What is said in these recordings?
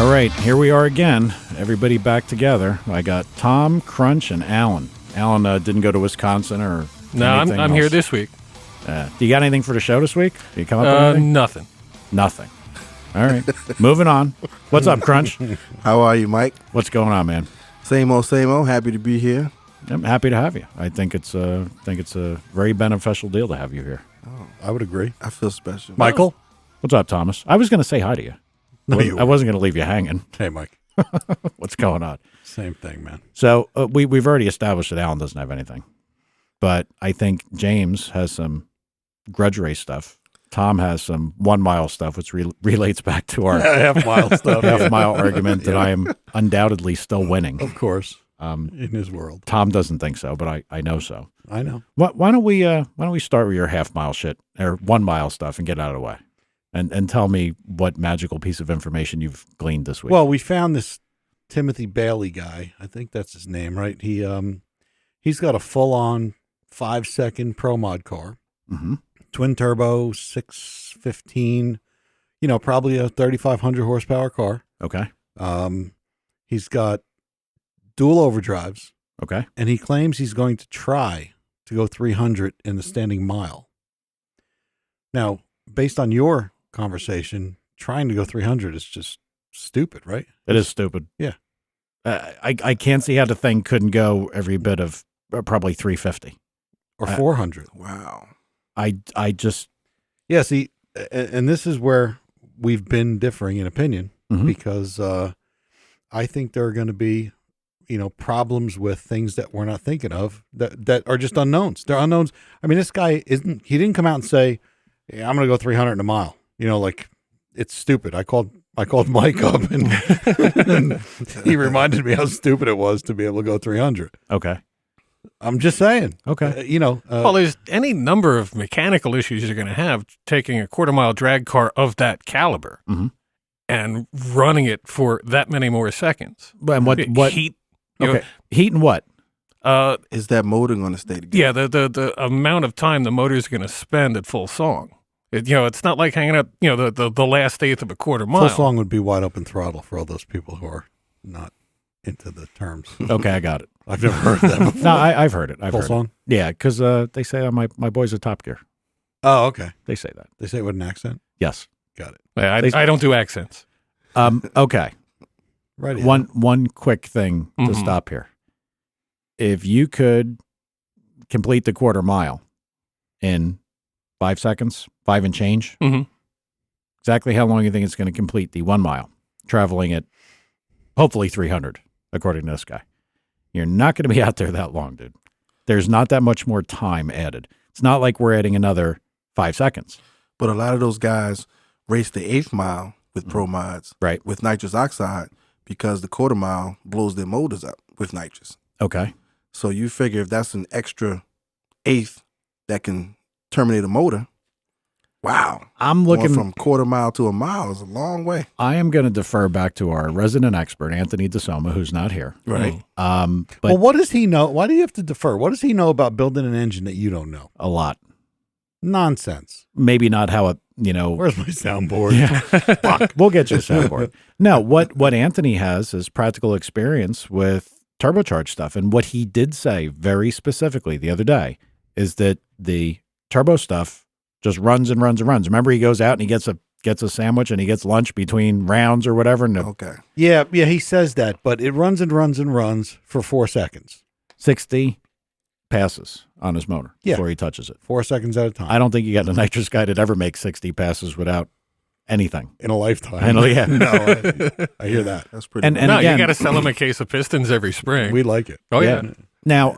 All right, here we are again. Everybody back together. I got Tom, Crunch, and Alan. Alan didn't go to Wisconsin or No, I'm here this week. Do you got anything for the show this week? Do you come up with anything? Nothing. Nothing. All right, moving on. What's up, Crunch? How are you, Mike? What's going on, man? Same old, same old. Happy to be here. I'm happy to have you. I think it's a very beneficial deal to have you here. Oh, I would agree. I feel special. Michael? What's up, Thomas? I was going to say hi to you. No, I wasn't going to leave you hanging. Hey, Mike. What's going on? Same thing, man. So we've already established that Alan doesn't have anything, but I think James has some Grudge race stuff. Tom has some 1 mile stuff, which relates back to our half-mile stuff. half-mile argument that I am undoubtedly still winning. Of course, in his world. Tom doesn't think so, but I know so. I know. Why don't we start with your half-mile shit or 1 mile stuff and get out of the way, and tell me what magical piece of information you've gleaned this week. Well, we found this Timothy Bailey guy. I think that's his name, right? He's got a full-on 5-second Pro Mod car. Mm-hmm. Twin turbo, 615, probably a 3,500 horsepower car. Okay. He's got dual overdrives, Okay. and he claims he's going to try to go 300 in the standing mile. Now, based on your conversation, trying to go 300 is just stupid, right? It is stupid. Yeah. I can't see how the thing couldn't go every bit of probably 350 Or 400. Wow. I just Yeah, see, and this is where we've been differing in opinion because I think there are going to be, problems with things that we're not thinking of that are just unknowns. They're unknowns. I mean, this guy he didn't come out and say, yeah, I'm going to go 300 in a mile. Like it's stupid. I called Mike up and he reminded me how stupid it was to be able to go 300. okay. I'm just saying. Okay. Well, there's any number of mechanical issues you're going to have taking a quarter-mile drag car of that caliber and running it for that many more seconds. And what heat? Okay. Heat and what? Is that motor going to stay together? Yeah, the amount of time the motor's going to spend at full song. It's not like hanging out. The last eighth of a quarter mile. Full song would be wide open throttle for all those people who are not into the terms. Okay, I got it. I've never heard that before. No, I've heard it. Full song? Yeah, because they say my boys are Top Gear. Oh, okay. They say that. They say it with an accent? Yes. Got it. I don't do accents. Okay. Right. One quick thing to stop here. If you could complete the quarter mile in 5 seconds, 5 and change, exactly how long do you think it's going to complete the 1 mile, traveling at hopefully 300, according to this guy? You're not going to be out there that long, dude. There's not that much more time added. It's not like we're adding another 5 seconds. But a lot of those guys race the 8th mile with Pro Mods, Right. with nitrous oxide, because the quarter mile blows their motors up with nitrous. Okay. So you figure if that's an extra 1/8 that can terminate a motor, wow. I'm Going looking from quarter mile to a mile is a long way. I am going to defer back to our resident expert, Anthony DeSoma, who's not here. Right. But Well, what does he know? Why do you have to defer? What does he know about building an engine that you don't know? a lot. Nonsense. Maybe not how it, Where's my soundboard? Fuck. We'll get you a soundboard. No, what Anthony has is practical experience with turbocharged stuff. And what he did say very specifically the other day is that the turbo stuff just runs and runs and runs. Remember, he goes out and he gets a sandwich and he gets lunch between rounds or whatever. And Okay. Yeah, he says that, but it runs and runs and runs for 4 seconds. 60 passes on his motor before he touches it. 4 seconds at a time. I don't think you got a nitrous guy that ever makes 60 passes without anything. In a lifetime. I know, yeah. No, I hear that. That's pretty And No, again, you got to sell them a case of pistons every spring. We like it. Oh, yeah. Now,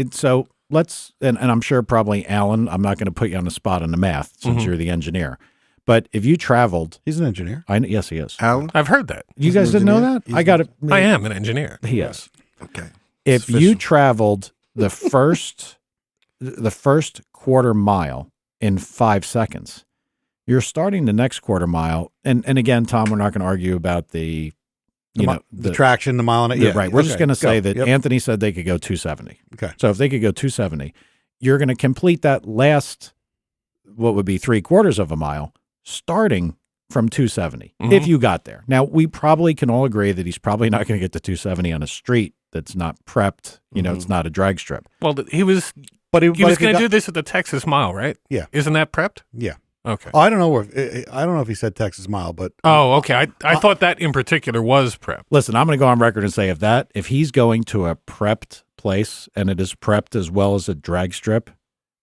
so let's, and I'm sure probably Alan, I'm not going to put you on the spot on the math since you're the engineer, but if you traveled, He's an engineer. yes, he is. Alan? I've heard that. You guys didn't know that? I got it. I am an engineer. He is. Okay. If It's you official. traveled the first quarter mile in 5 seconds, you're starting the next quarter mile. And again, Tom, we're not going to argue about the traction, the mile and Yeah, right. We're just going to say that Yep. Anthony said they could go 270. Okay. So if they could go 270, you're going to complete that last, what would be 3/4 of a mile, starting from 270 if you got there. Now, we probably can all agree that he's probably not going to get to 270 on a street that's not prepped. You know, it's not a drag strip. Well, he was going to do this at the Texas Mile, right? Yeah. Isn't that prepped? Yeah. Okay. Oh, I don't know if he said Texas Mile, but Oh, okay. I thought that in particular was prepped. Listen, I'm going to go on record and say if he's going to a prepped place and it is prepped as well as a drag strip,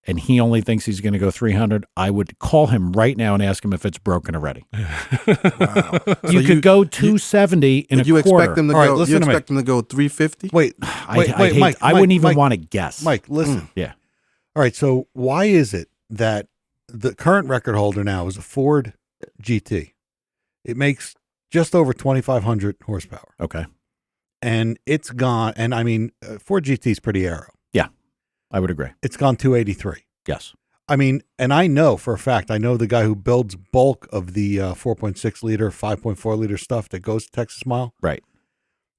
and he only thinks he's going to go 300, I would call him right now and ask him if it's broken already. Wow. You could go 270 in a you quarter. expect them to All right, go? listen You to me. expect them to go 350? wait, I Mike, I wouldn't even Mike, want to guess. Mike, listen. Yeah. All right, so why is it that the current record holder now is a Ford GT? It makes just over 2,500 horsepower, Okay. and it's gone. And I mean, Ford GT is pretty aero. I would agree. It's gone 283. Yes. I mean, and I know for a fact, I know the guy who builds bulk of the 4.6 liter, 5.4 liter stuff that goes to Texas Mile. Right.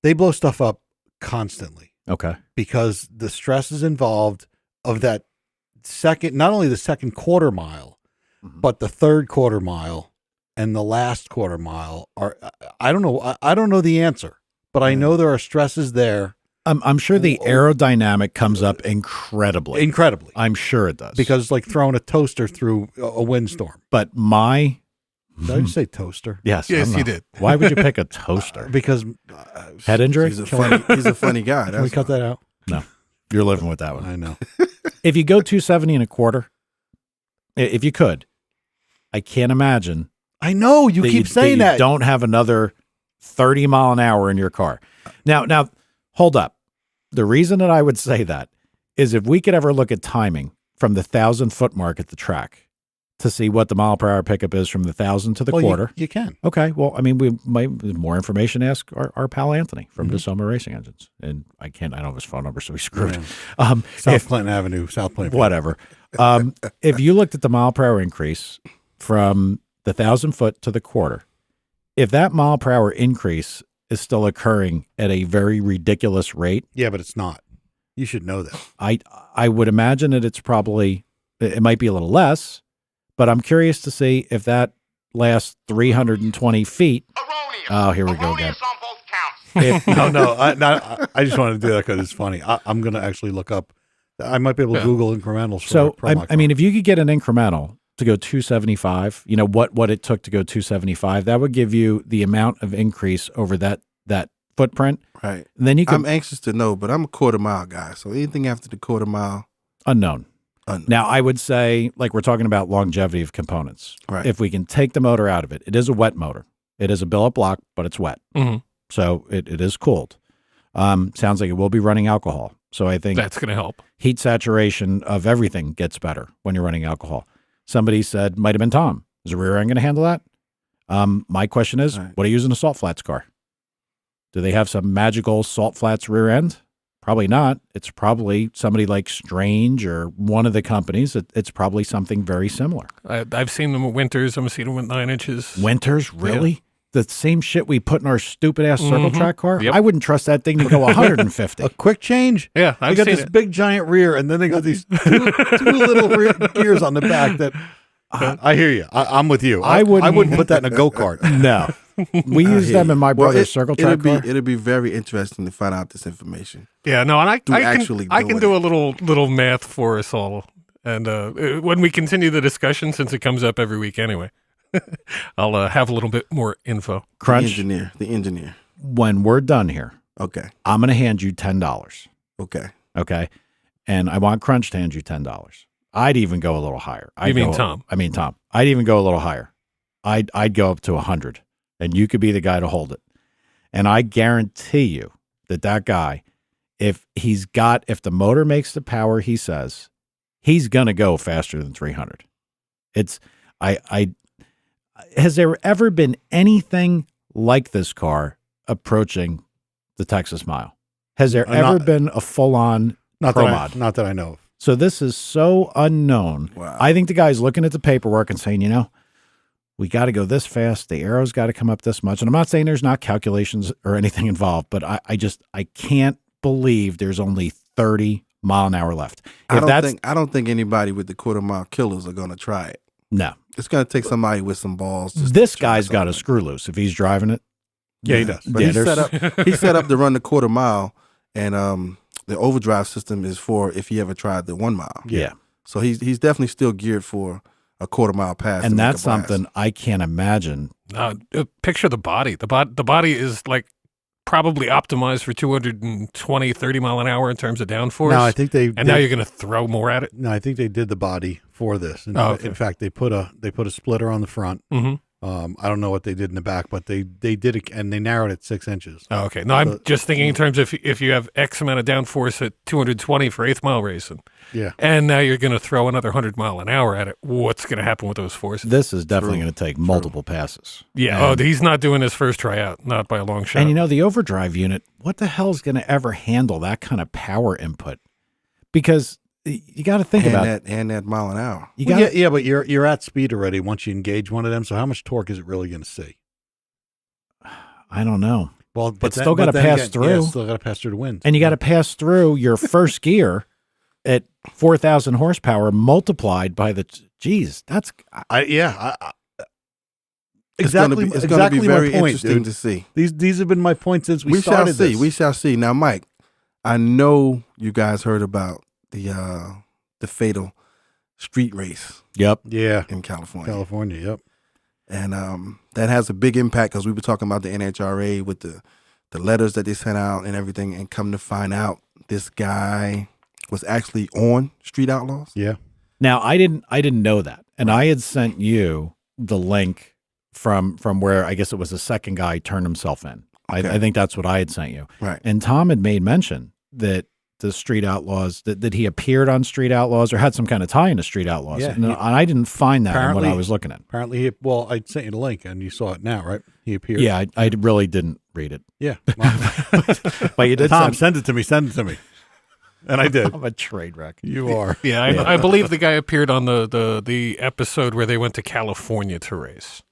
They blow stuff up constantly Okay. because the stress is involved of that second, not only the second quarter mile, but the third quarter mile and the last quarter mile are, I don't know. I don't know the answer, but I know there are stresses there. I'm sure the aerodynamic comes up incredibly. Incredibly. I'm sure it does. Because it's like throwing a toaster through a windstorm. But Did I just say toaster? Yes, Yes, you did. Why would you pick a toaster? Because Head injury? He's a funny guy. can we cut that out? No, you're living with that one. I know. If you go 270 and a quarter, if you could, I can't imagine. I know you keep saying that. that. You don't have another 30 mile an hour in your car. Now, hold up. The reason that I would say that is if we could ever look at timing from the 1,000-foot mark at the track to see what the mile per hour pickup is from the 1,000 to the quarter. You can. Okay. Well, I mean, we might more information. Ask our pal Anthony from DeSoma Racing Engines, and I don't have his phone number, so he's screwed. South Clinton Avenue, South Clinton. Whatever. If you looked at the mile per hour increase from the 1,000-foot to the quarter, if that mile per hour increase is still occurring at a very ridiculous rate, Yeah, but it's not. You should know that. I would imagine that it might be a little less, but I'm curious to see if that last 320 feet. Erroneous. Oh, here we go again. Erroneous on both counts. I just wanted to do that because it's funny. I'm going to actually look up. I might be able to Google incrementals. So, I mean, if you could get an incremental to go 275, you know, what it took to go 275, that would give you the amount of increase over that footprint. Right. And then you can I'm anxious to know, but I'm a quarter mile guy. So anything after the quarter mile. unknown. Now, I would say, like we're talking about longevity of components. Right. If we can take the motor out of it, it is a wet motor. It is a billet block, but it's wet. Mm-hmm. So it is cooled. Sounds like it will be running alcohol. So I think That's going to help. heat saturation of everything gets better when you're running alcohol. Somebody said, might have been Tom, is the rear end going to handle that? My question is, Right. what are you using a salt flats car? Do they have some magical salt flats rear end? Probably not. It's probably somebody like Strange or one of the companies. It's probably something very similar. I've seen them at Winters. I've seen them with 9 inches. Winters, really? The same shit we put in our stupid ass circle track car? Yep. I wouldn't trust that thing to go 150. a quick change. Yeah, They I've got seen this it. big giant rear, and then they got these two little gears on the back. That I hear you. I'm with you. I wouldn't put that in a go kart. No. We use them in my brother's circle track car. It'll be very interesting to find out this information. Yeah, no, and I actually can doing do a little math for us all, and when we continue the discussion, since it comes up every week anyway, I'll have a little bit more info. Crunch, The engineer. when we're done here, Okay. I'm going to hand you $10. Okay. Okay. And I want Crunch to hand you $10. I'd even go a little higher. Tom? I mean, Tom. I'd even go a little higher. I'd go up to 100, and you could be the guy to hold it. And I guarantee you that guy, if the motor makes the power he says, he's going to go faster than 300. Has there ever been anything like this car approaching the Texas Mile? Has there ever been a full-on Pro Mod? Not that I know of. So this is so unknown. Wow. I think the guy's looking at the paperwork and saying, we got to go this fast. The arrow's got to come up this much. And I'm not saying there's not calculations or anything involved, but I can't believe there's only 30 mile an hour left. I don't think anybody with the quarter mile killers are going to try it. No. It's going to take somebody with some balls. just This to try guy's got something a like screw loose if he's driving it. Yeah, he does. But Yeah, he's there's- set up to run the quarter mile, and the overdrive system is for if he ever tried the 1 mile. Yeah. So he's definitely still geared for a quarter mile pass. And to make that's a blast. something I can't imagine. Picture the body. The body is like probably optimized for 220, 30 mile an hour in terms of downforce. No, I think now you're going to throw more at it. No, I think they did the body for this. Okay. In fact, they put a splitter on the front. Mm-hmm. I don't know what they did in the back, but they did it, and they narrowed it 6 inches. Oh, okay. No, I'm just thinking in terms of if you have X amount of downforce at 220 for 8th mile racing, Yeah. and now you're going to throw another 100 mile an hour at it, what's going to happen with those forces? This is definitely True. going to take multiple passes. Yeah. And, He's not doing his first tryout, not by a long shot. and the overdrive unit, what the hell is going to ever handle that kind of power input? Because you got to think about it. and that mile an hour. You Well, got yeah, but you're at speed already once you engage one of them. So how much torque is it really going to see? I don't know. Well, but It's still gotta then pass again, through. Yeah, it's still got to pass through the wind. And you got to pass through your first gear at 4,000 horsepower multiplied by the geez. That's Exactly. It's going to be very my point, interesting dude. to see. These have been my points since we shall started see. this. We shall see. Now, Mike, I know you guys heard about the fatal street race yep. Yeah, in California. California. Yep. And that has a big impact because we were talking about the NHRA with the letters that they sent out and everything, and come to find out this guy was actually on Street Outlaws. Yeah. Now I didn't know that, and I had sent you the link from where I guess it was the second guy turned himself in. Okay. I think that's what I had sent you. Right. And Tom had made mention that the Street Outlaws that he appeared on Street Outlaws or had some kind of tie into Street Outlaws. Yeah, and I didn't find that when I apparently- was looking at it. Apparently, I sent you the link, and you saw it now, right? He appeared. Yeah, I really didn't read it. Yeah. But you did Tom, send send it to me. Send it to me. And I did. I'm a trade wreck. You are. Yeah, I believe the guy appeared on the episode where they went to California to race.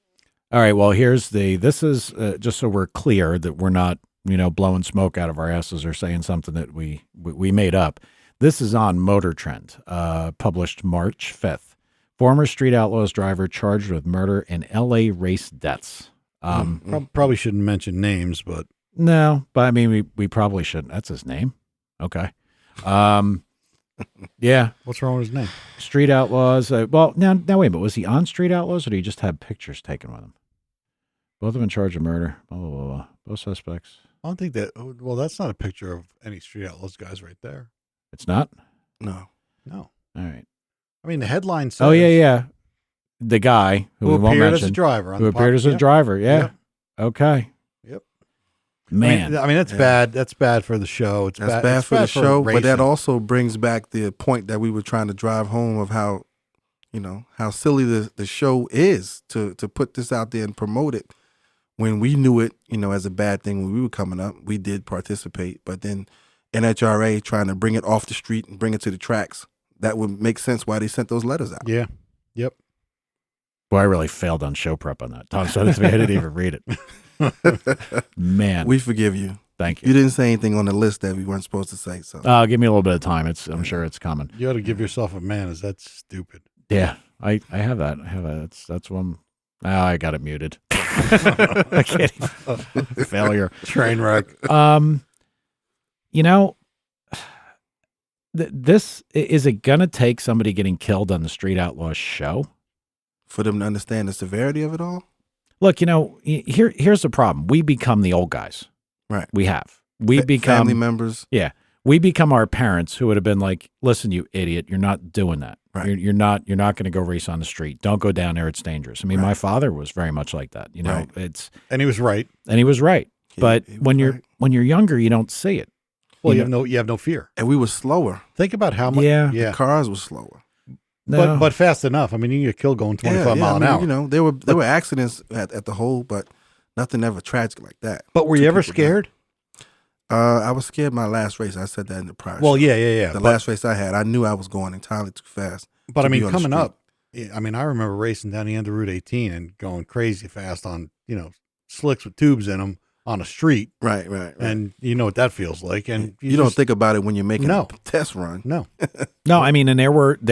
All right, well, this is just so we're clear that we're not, blowing smoke out of our asses or saying something that we made up. This is on Motor Trend, published March 5th. Former Street Outlaws driver charged with murder in L.A. race deaths. Probably shouldn't mention names, but No, but I mean, we probably shouldn't. That's his name. Okay. Yeah, what's wrong with his name? Street Outlaws. Well, now wait a minute. Was he on Street Outlaws or did he just have pictures taken with him? Both of them in charge of murder. Blah, blah, blah, blah. Both suspects. I don't think that. Well, that's not a picture of any Street Outlaws guys right there. It's not? No. No. All right. I mean, the headline says. Oh, yeah. The guy who we won't appeared as a mention. driver. Who appeared as a driver. Yeah. Yep. Okay. Yep. Man. I mean that's bad. That's bad for the show. It's That's bad for the show, but that racing. also brings back the point that we were trying to drive home of how, how silly the show is to put this out there and promote it. When we knew it, as a bad thing when we were coming up, we did participate. But then NHRA trying to bring it off the street and bring it to the tracks, that would make sense why they sent those letters out. Yeah. Yep. Boy, I really failed on show prep on that. Tom said it to me. I didn't even read it. Man. We forgive you. Thank You you. didn't say anything on the list that we weren't supposed to say. So Give me a little bit of time. I'm sure it's coming. You ought to give yourself a man. That's stupid. Yeah, I have that. I have that. That's one. I got it muted. I can't even. Failure. Train wreck. This is it gonna take somebody getting killed on the Street Outlaws show? for them to understand the severity of it all. Look, here's the problem. We become the old guys. Right. We have. We become family members. Yeah. We become our parents who would have been like, listen, you idiot, you're not doing that. Right. You're not going to go race on the street. Don't go down there. It's dangerous. I mean, Right. my father was very much like that. Right. And he was right. And he was right. But He was when you're right. when you're younger, you don't see it. Well, you have no fear. And we were slower. Think about how much. Yeah. Yeah. Cars were slower. No. But fast enough. I mean, you get killed going 25 mile an hour. there were accidents at the hole, but nothing ever tragic like that. But were Two you ever people died. scared? I was scared my last race. I said that in the prior Well, show. yeah. The last race I had, I knew I was going entirely too fast. But to I be mean, on the coming street. up, I mean, I remember racing down the end of Route 18 and going crazy fast on, slicks with tubes in them on a street, Right. and you know what that feels like. And you don't think about it when you're making No. a test run. no. No, I mean, and there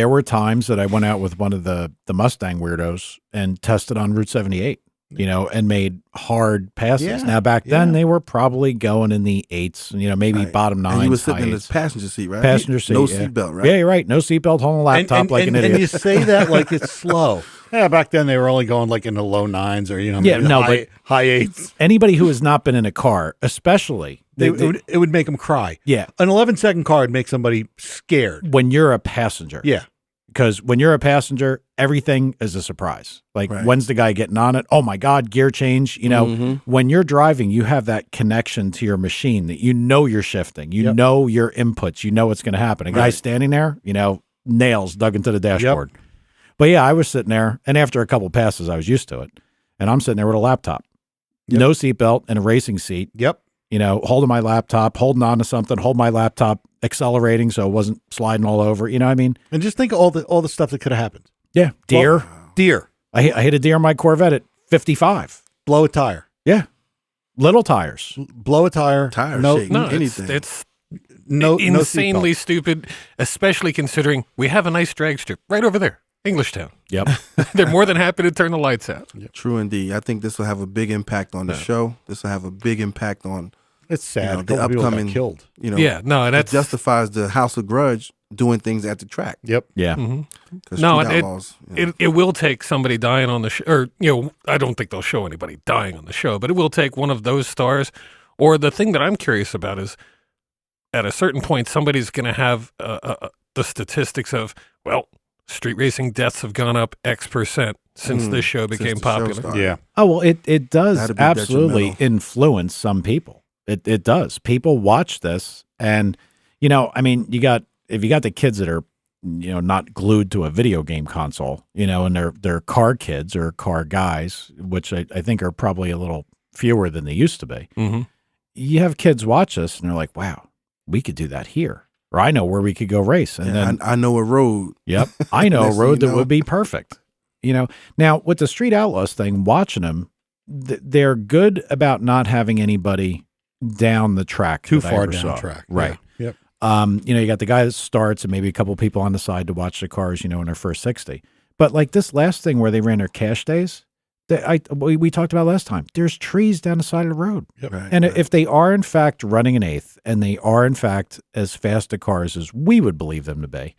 were times that I went out with one of the Mustang weirdos and tested on Route 78, and made hard passes. Yeah, Now back then yeah. they were probably going in the 8s, maybe Right. bottom 9s. And you were sitting in high the 8s. passenger seat, right? Passenger seat, No yeah. seatbelt, right? Yeah, you're right. No seatbelt, holding a laptop like an idiot. And you say that like it's slow. Yeah, back then they were only going like in the low 9s or Yeah, no, high 8s. Anybody who has not been in a car, especially It would make them cry. yeah, An 11-second car would make somebody scared. when you're a passenger. Yeah. Because when you're a passenger, everything is a surprise. Like, Right. when's the guy getting on it? Oh my God, gear change. When you're driving, you have that connection to your machine that you're shifting. You Yep. know your inputs. You know what's going to happen. A guy Right. standing there, nails dug into the dashboard. But yeah, I was sitting there, and after a couple passes, I was used to it. And I'm sitting there with a laptop, no seatbelt, and a racing seat. Yep. Holding my laptop, holding on to something, hold my laptop accelerating so it wasn't sliding all over. You know what I mean? And just think of all the stuff that could have happened. Yeah. Deer. Well, deer. I hit a deer in my Corvette at 55. Blow a tire. Yeah. Little tires. Blow a tire. Tire no, shake. No, Anything. it's no insanely seatbelt. stupid, especially considering we have a nice drag strip right over there, Englishtown. Yep. They're more than happy to turn the lights out. True indeed. I think this will have a big impact on the show. This will have a big impact on It's sad. the A couple people got upcoming killed. Yeah, no, it that's justifies the House of Grudge doing things at the track. Yep. Yeah. 'Cause No, street it- outlaws, it will take somebody dying on the show, or I don't think they'll show anybody dying on the show, but it will take one of those stars. Or the thing that I'm curious about is, at a certain point, somebody's going to have the statistics of, street racing deaths have gone up X% since this show since became the show popular. started. Yeah. Oh, well, it does That'd be absolutely detrimental. influence some people. It does. People watch this and, I mean, if you got the kids that are, not glued to a video game console, and they're car kids or car guys, which I think are probably a little fewer than they used to be. Mm-hmm. You have kids watch this and they're like, wow, we could do that here. Or I know where we could go race. And then I know a road. Yep. I know a Next thing road you that know. would be perfect. Now with the Street Outlaws thing, watching them, they're good about not having anybody down the track Too that I far ever down saw. track. Right. Yeah. Yep. You got the guy that starts and maybe a couple people on the side to watch the cars, in their first 60. But like this last thing where they ran their cash days, we talked about last time, there's trees down the side of the road. Yep. Right, And right. if they are in fact running an eighth and they are in fact as fast a cars as we would believe them to be,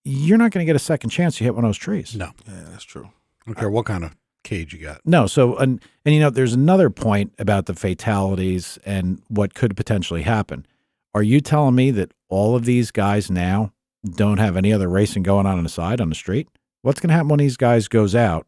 you're not going to get a second chance to hit one of those trees. No. Yeah, that's true. I don't care what kind of cage you got. No. So, and there's another point about the fatalities and what could potentially happen. Are you telling me that all of these guys now don't have any other racing going on the side on the street? What's going to happen when these guys goes out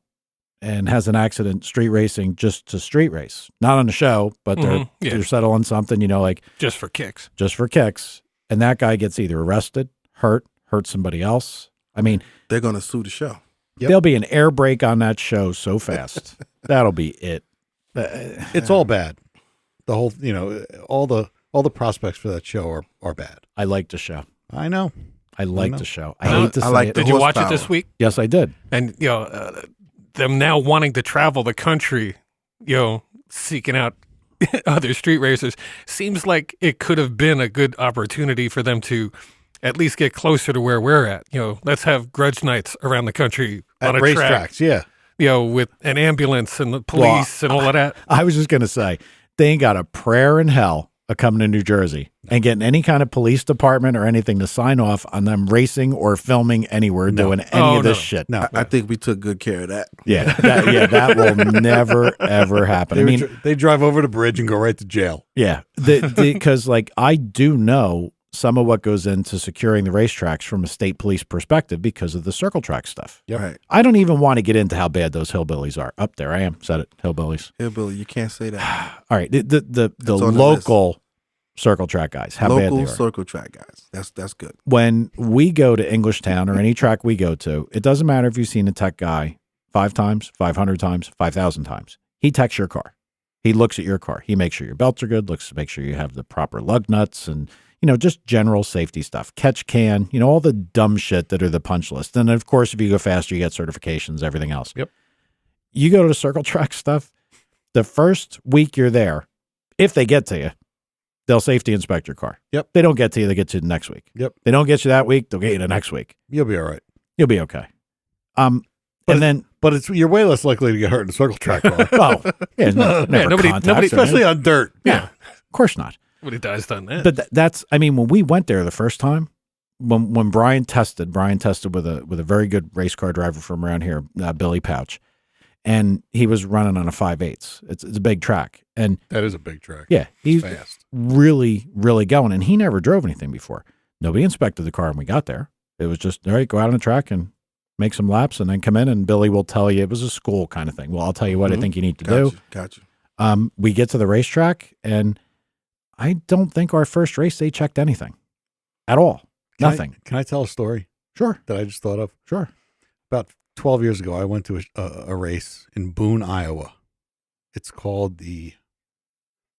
and has an accident street racing just to street race? Not on the show, but they're settling something, like Just for kicks. just for kicks. And that guy gets either arrested, hurt somebody else. I mean, They're going to sue the show. Yep. there'll be an air brake on that show so fast. That'll be it. It's all bad. The whole, all the prospects for that show are bad. I like the show. I know. I like know. the show. I hate to I say like it. the Did you watch it horsepower. this week? Yes, I did. And them now wanting to travel the country, seeking out other street racers, seems like it could have been a good opportunity for them to at least get closer to where we're at. Let's have grudge nights around the country At on a track, racetracks, yeah. with an ambulance and the police and all of that. I was just going to say, they ain't got a prayer in hell of coming to New Jersey and getting any kind of police department or anything to sign off on them racing or filming anywhere, doing any of this shit. No. I think we took good care of that. Yeah, that will never, ever happen. They drive over the bridge and go right to jail. Yeah, because I do know some of what goes into securing the racetracks from a state police perspective because of the circle track stuff. Yep. Right. I don't even want to get into how bad those hillbillies are. Up there, I am. Said it, hillbillies. Hillbilly, you can't say that. All right, the on the local circle track guys, how bad Local they are. circle track guys. That's good. When we go to Englishtown or any track we go to, it doesn't matter if you've seen a tech guy 5 times, 500 times, 5,000 times. He techs your car. He looks at your car. He makes sure your belts are good, looks to make sure you have the proper lug nuts and, just general safety stuff. Catch can, all the dumb shit that are the punch list. And of course, if you go faster, you get certifications, everything else. Yep. You go to the circle track stuff, the first week you're there, if they get to you, they'll safety inspect your car. Yep. They don't get to you, they get to you the next week. Yep. They don't get you that week, they'll get you the next week. You'll be all right. You'll be okay. But you're way less likely to get hurt in a circle track car. Oh, yeah, nobody, Especially on dirt. Yeah, of course not. Nobody dies done that. But that's, I mean, when we went there the first time, when Brian tested with a very good race car driver from around here, Billy Pouch, and he was running on a 5/8. It's a big track, and That is a big track. yeah, he's Fast. really going, and he never drove anything before. Nobody inspected the car when we got there. It was just, all right, go out on the track and make some laps, and then come in, and Billy will tell you. It was a school kind of thing. Well, I'll tell you what I think you need to do. Gotcha. We get to the racetrack, and I don't think our first race they checked anything at all. Nothing. Can I tell a story Sure. that I just thought of? Sure. About 12 years ago, I went to a race in Boone, Iowa. It's called the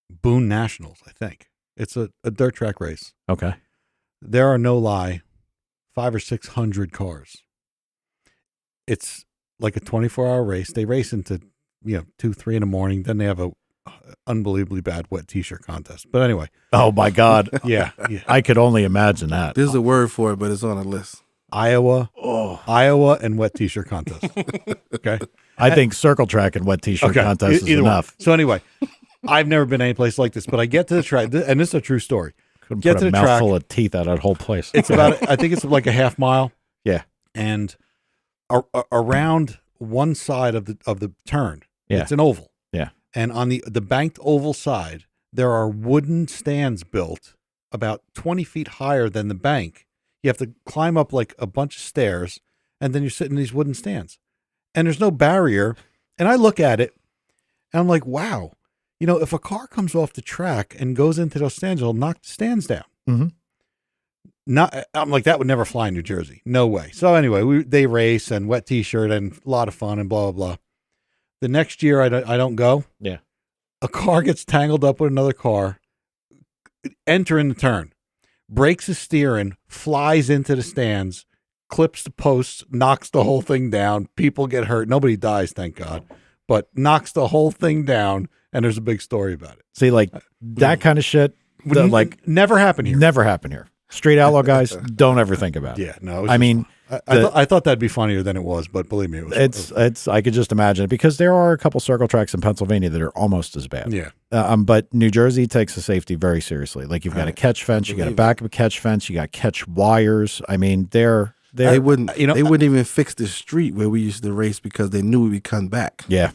Boone Nationals, I think. It's a dirt track race. Okay. There are, no lie, 500 or 600 cars. It's like a 24-hour race. They race into 2, 3 in the morning. Then they have a unbelievably bad wet t-shirt contest. But anyway, Oh my God. yeah. I could only imagine that. There's a word for it, but it's on a list. Iowa and wet t-shirt contest. Okay. I think circle track and wet t-shirt contest is Either one. enough. So anyway, I've never been any place like this, but I get to the track, and this is a true story. Couldn't Get put to a the track. mouthful of teeth out of that whole place. It's about, I think it's like a half mile. Yeah. And around one side of the turn, Yeah. it's an oval. Yeah. And on the banked oval side, there are wooden stands built about 20 feet higher than the bank. You have to climb up like a bunch of stairs, and then you're sitting in these wooden stands. And there's no barrier. And I look at it, and I'm like, wow. If a car comes off the track and goes into those stands, it'll knock the stands down. Mhm. I'm like, that would never fly in New Jersey. No way. So anyway, they race and wet t-shirt and a lot of fun and blah, blah, blah. The next year I don't go. Yeah. A car gets tangled up with another car, entering the turn, breaks the steering, flies into the stands, clips the posts, knocks the whole thing down. People get hurt. Nobody dies, thank God, but knocks the whole thing down. And there's a big story about it. See, like that kind of shit, Never happened here. never happened here. Street outlaw guys, don't ever think about it. Yeah, no. I mean, I thought that'd be funnier than it was, but believe me, it was. it's. I could just imagine it because there are a couple circle tracks in Pennsylvania that are almost as bad. Yeah. But New Jersey takes the safety very seriously. Like you've got a catch fence, you got a back of a catch fence, you got catch wires. I mean, They wouldn't even fix the street where we used to race because they knew we'd come back. Yeah.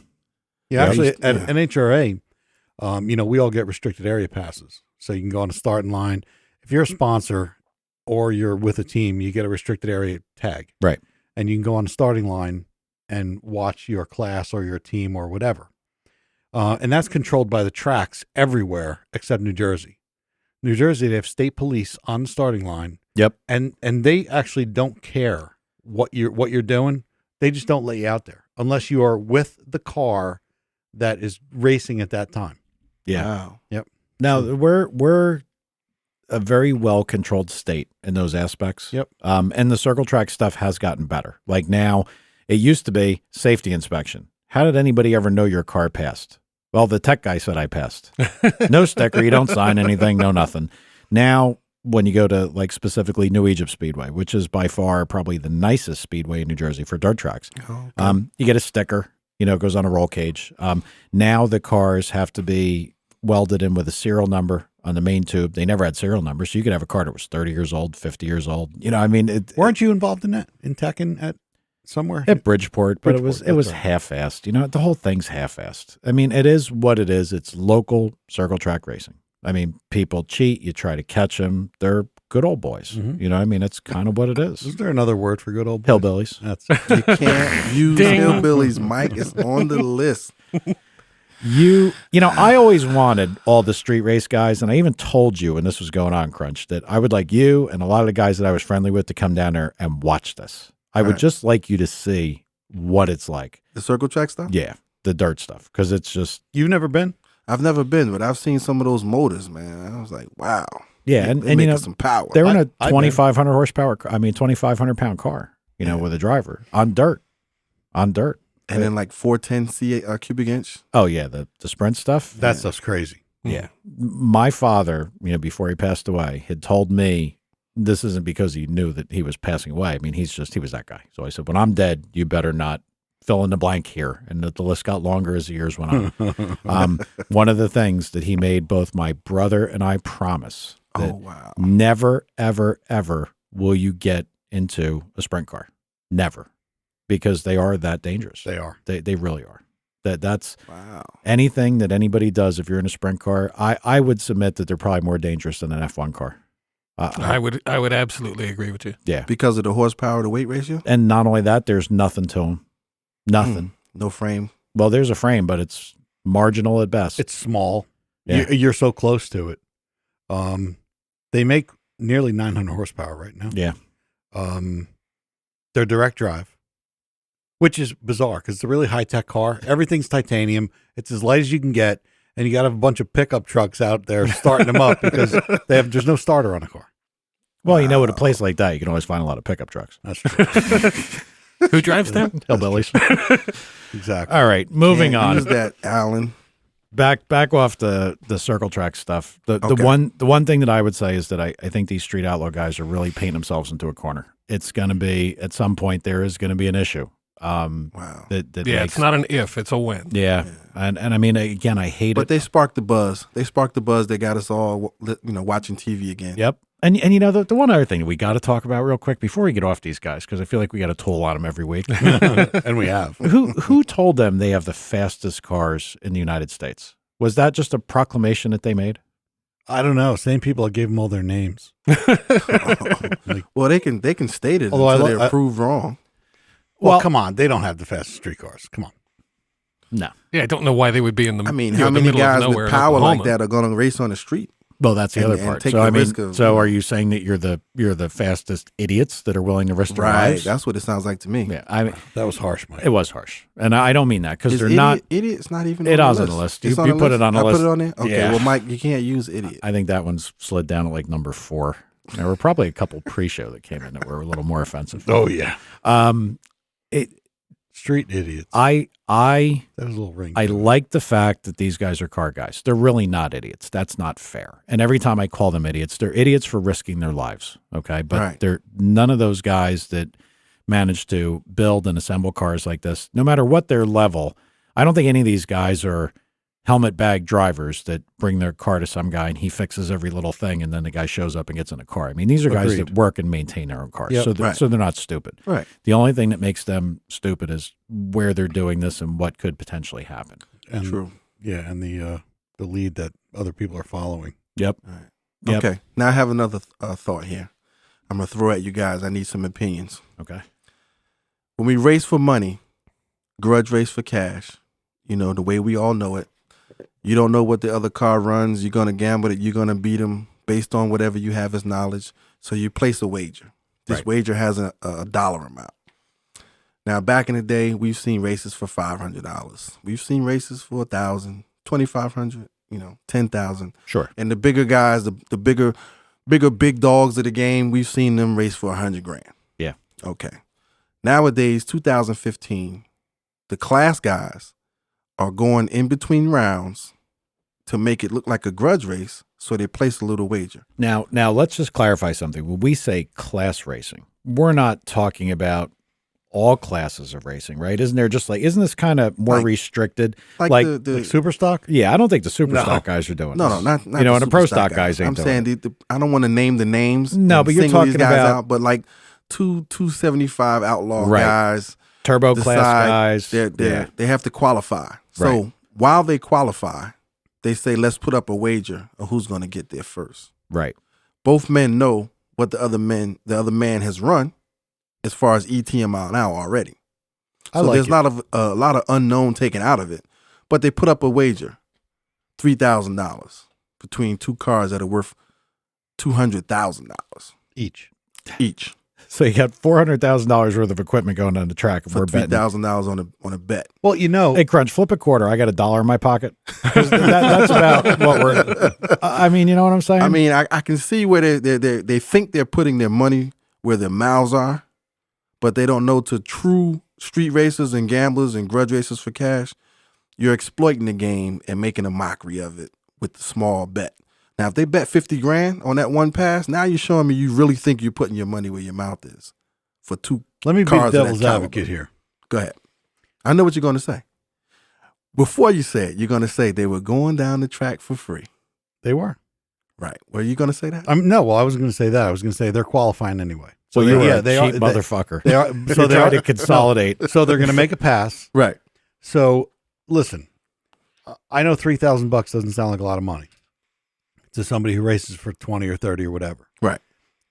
Yeah, actually, at NHRA, we all get restricted area passes. So you can go on the starting line. If you're a sponsor or you're with a team, you get a restricted area tag. Right. And you can go on the starting line and watch your class or your team or whatever. And that's controlled by the tracks everywhere except New Jersey. New Jersey, they have state police on the starting line. Yep. And they actually don't care what you're doing. They just don't let you out there unless you are with the car that is racing at that time. Yeah. Wow. Yep. Now we're a very well controlled state in those aspects. Yep. And the circle track stuff has gotten better. Like now, it used to be safety inspection. How did anybody ever know your car passed? Well, the tech guy said I passed. No sticker. You don't sign anything. No nothing. Now, when you go to like specifically New Egypt Speedway, which is by far probably the nicest speedway in New Jersey for dirt tracks, you get a sticker. It goes on a roll cage. Now the cars have to be welded in with a serial number on the main tube. They never had serial numbers, so you could have a car that was 30 years old, 50 years old. Weren't you involved in that in Tekken at somewhere at Bridgeport? But it was right. half-assed. The whole thing's half-assed. I mean, it is what it is. It's local circle track racing. I mean, people cheat. You try to catch them. They're good old boys. Mm-hmm. It's kind of what it is. Is there another word for good old boys? Hillbillies. That's You can't use hillbillies, Mike. It's on the list. I always wanted all the street race guys, and I even told you when this was going on, Crunch, that I would like you and a lot of the guys that I was friendly with to come down there and watch this. I would just like you to see what it's like. The circle track stuff? Yeah, the dirt stuff, because it's just... You've never been? I've never been, but I've seen some of those motors, man. I was like, wow. Yeah, They're making some power. They're in a 2,500 horsepower, 2,500 pound car, with a driver on dirt. And then like 410 cubic inch. Oh, yeah, the sprint stuff. That stuff's crazy. Yeah. My father, before he passed away, had told me this isn't because he knew that he was passing away. I mean, he was that guy. So I said, when I'm dead, you better not fill in the blank here. And the list got longer as the years went on. One of the things that he made both my brother and I promise that never, ever, ever will you get into a sprint car. Never. Because they are that dangerous. They are. They really are. That's anything that anybody does if you're in a sprint car, I would submit that they're probably more dangerous than an F1 car. I would absolutely agree with you. Yeah. Because of the horsepower to weight ratio? And not only that, there's nothing to them. Nothing. No frame. Well, there's a frame, but it's marginal at best. It's small. Yeah. You're so close to it. They make nearly 900 horsepower right now. Yeah. They're direct drive, which is bizarre because it's a really high-tech car. Everything's titanium. It's as light as you can get, and you got to have a bunch of pickup trucks out there starting them up because there's no starter on a car. Well, at a place like that, you can always find a lot of pickup trucks. That's true. Who drives them? Hillbillies. Exactly. All right, moving on. Use that, Alan. Back off the circle track stuff. The one thing that I would say is that I think these street outlaw guys are really painting themselves into a corner. It's going to be, at some point, there is going to be an issue. It's not an if, it's a when. Yeah. And I mean, again, I hate it. But they sparked the buzz. They got us all, watching TV again. Yep. And the one other thing we got to talk about real quick before we get off these guys, because I feel like we got a toll on them every week. And we have. Who told them they have the fastest cars in the United States? Was that just a proclamation that they made? I don't know. Same people that gave them all their names. Well, they can state it Although until they're proved wrong. Well, come on. They don't have the fastest street cars. Come on. No. Yeah, I don't know why they would be in the I mean, the how many middle of guys nowhere with in power like Oklahoma. that are going to race on the street? Well, that's the other And part. take So the I mean, risk of- so are you saying that you're the fastest idiots that are willing to risk their lives? That's what it sounds like to me. Yeah, I mean, That was harsh, Mike. it was harsh, and I don't mean that because Is they're not. Idiot's not even. It on is the on the list. It's You on the put it on the I list. put it on there. Okay. Yeah. Well, Mike, you can't use idiot. I think that one's slid down to like number 4. There were probably a couple pre-show that came in that were a little more offensive. Oh, yeah. Street idiots. I That was a little ring. I like the fact that these guys are car guys. They're really not idiots. That's not fair. And every time I call them idiots, they're idiots for risking their lives. Okay. But they're none of those guys that manage to build and assemble cars like this, no matter what their level. I don't think any of these guys are helmet bag drivers that bring their car to some guy and he fixes every little thing and then the guy shows up and gets in a car. I mean, these are guys Agreed. that work and maintain their own cars. Yep. So they're not stupid. Right. The only thing that makes them stupid is where they're doing this and what could potentially happen. And, True. Yeah, and the lead that other people are following. Yep. Right. Yep. Okay. Now I have another thought here. I'm gonna throw at you guys. I need some opinions. Okay. When we race for money, grudge race for cash. The way we all know it. You don't know what the other car runs. You're going to gamble that you're going to beat them based on whatever you have as knowledge. So you place a wager. This wager has a dollar amount. Now, back in the day, we've seen races for $500. We've seen races for $1,000, $2,500, $10,000. Sure. And the bigger guys, the bigger big dogs of the game, we've seen them race for $100,000. Yeah. Okay. Nowadays, 2015, the class guys are going in between rounds to make it look like a grudge race, so they place a little wager. Now let's just clarify something. When we say class racing, we're not talking about all classes of racing, right? Isn't this kind of more restricted? Like Like super stock? Yeah, I don't think the super stock guys are doing No, this. not and the pro stock guys ain't I'm doing saying it. I don't want to name the names. No, and but you're single these talking guys about- out, but like 275 outlaw Right. guys. Turbo decide class guys. They have to qualify. So Right. while they qualify, they say, let's put up a wager of who's going to get there first. Right. Both men know what the other man has run as far as ET mile an hour already. So there's a lot of unknown taken out of it. But they put up a wager, $3,000 between two cars that are worth $200,000 Each. each. So you got $400,000 worth of equipment going on the track, and For we're betting. $3,000 on a bet. Well, Hey, Crunch, flip a quarter. I got $1 in my pocket. 'Cause that's about what we're. I mean, you know what I'm saying? I mean, I can see where they think they're putting their money where their mouths are, but they don't know to true street racers and gamblers and grudge racers for cash, you're exploiting the game and making a mockery of it with the small bet. Now, if they bet 50 grand on that one pass, now you're showing me you really think you're putting your money where your mouth is for two Let me be cars of that devil's caliber. advocate here. Go ahead. I know what you're going to say. Before you say it, you're going to say they were going down the track for free. They were. Right. Were you going to say that? No, well, I wasn't going to say that. I was going to say they're qualifying anyway. So Well, you're a they cheap are motherfucker. They are. So So they're trying to they're consolidate. So they're going to make a pass. Right. So listen, I know $3,000 doesn't sound like a lot of money to somebody who races for 20 or 30 or whatever. Right.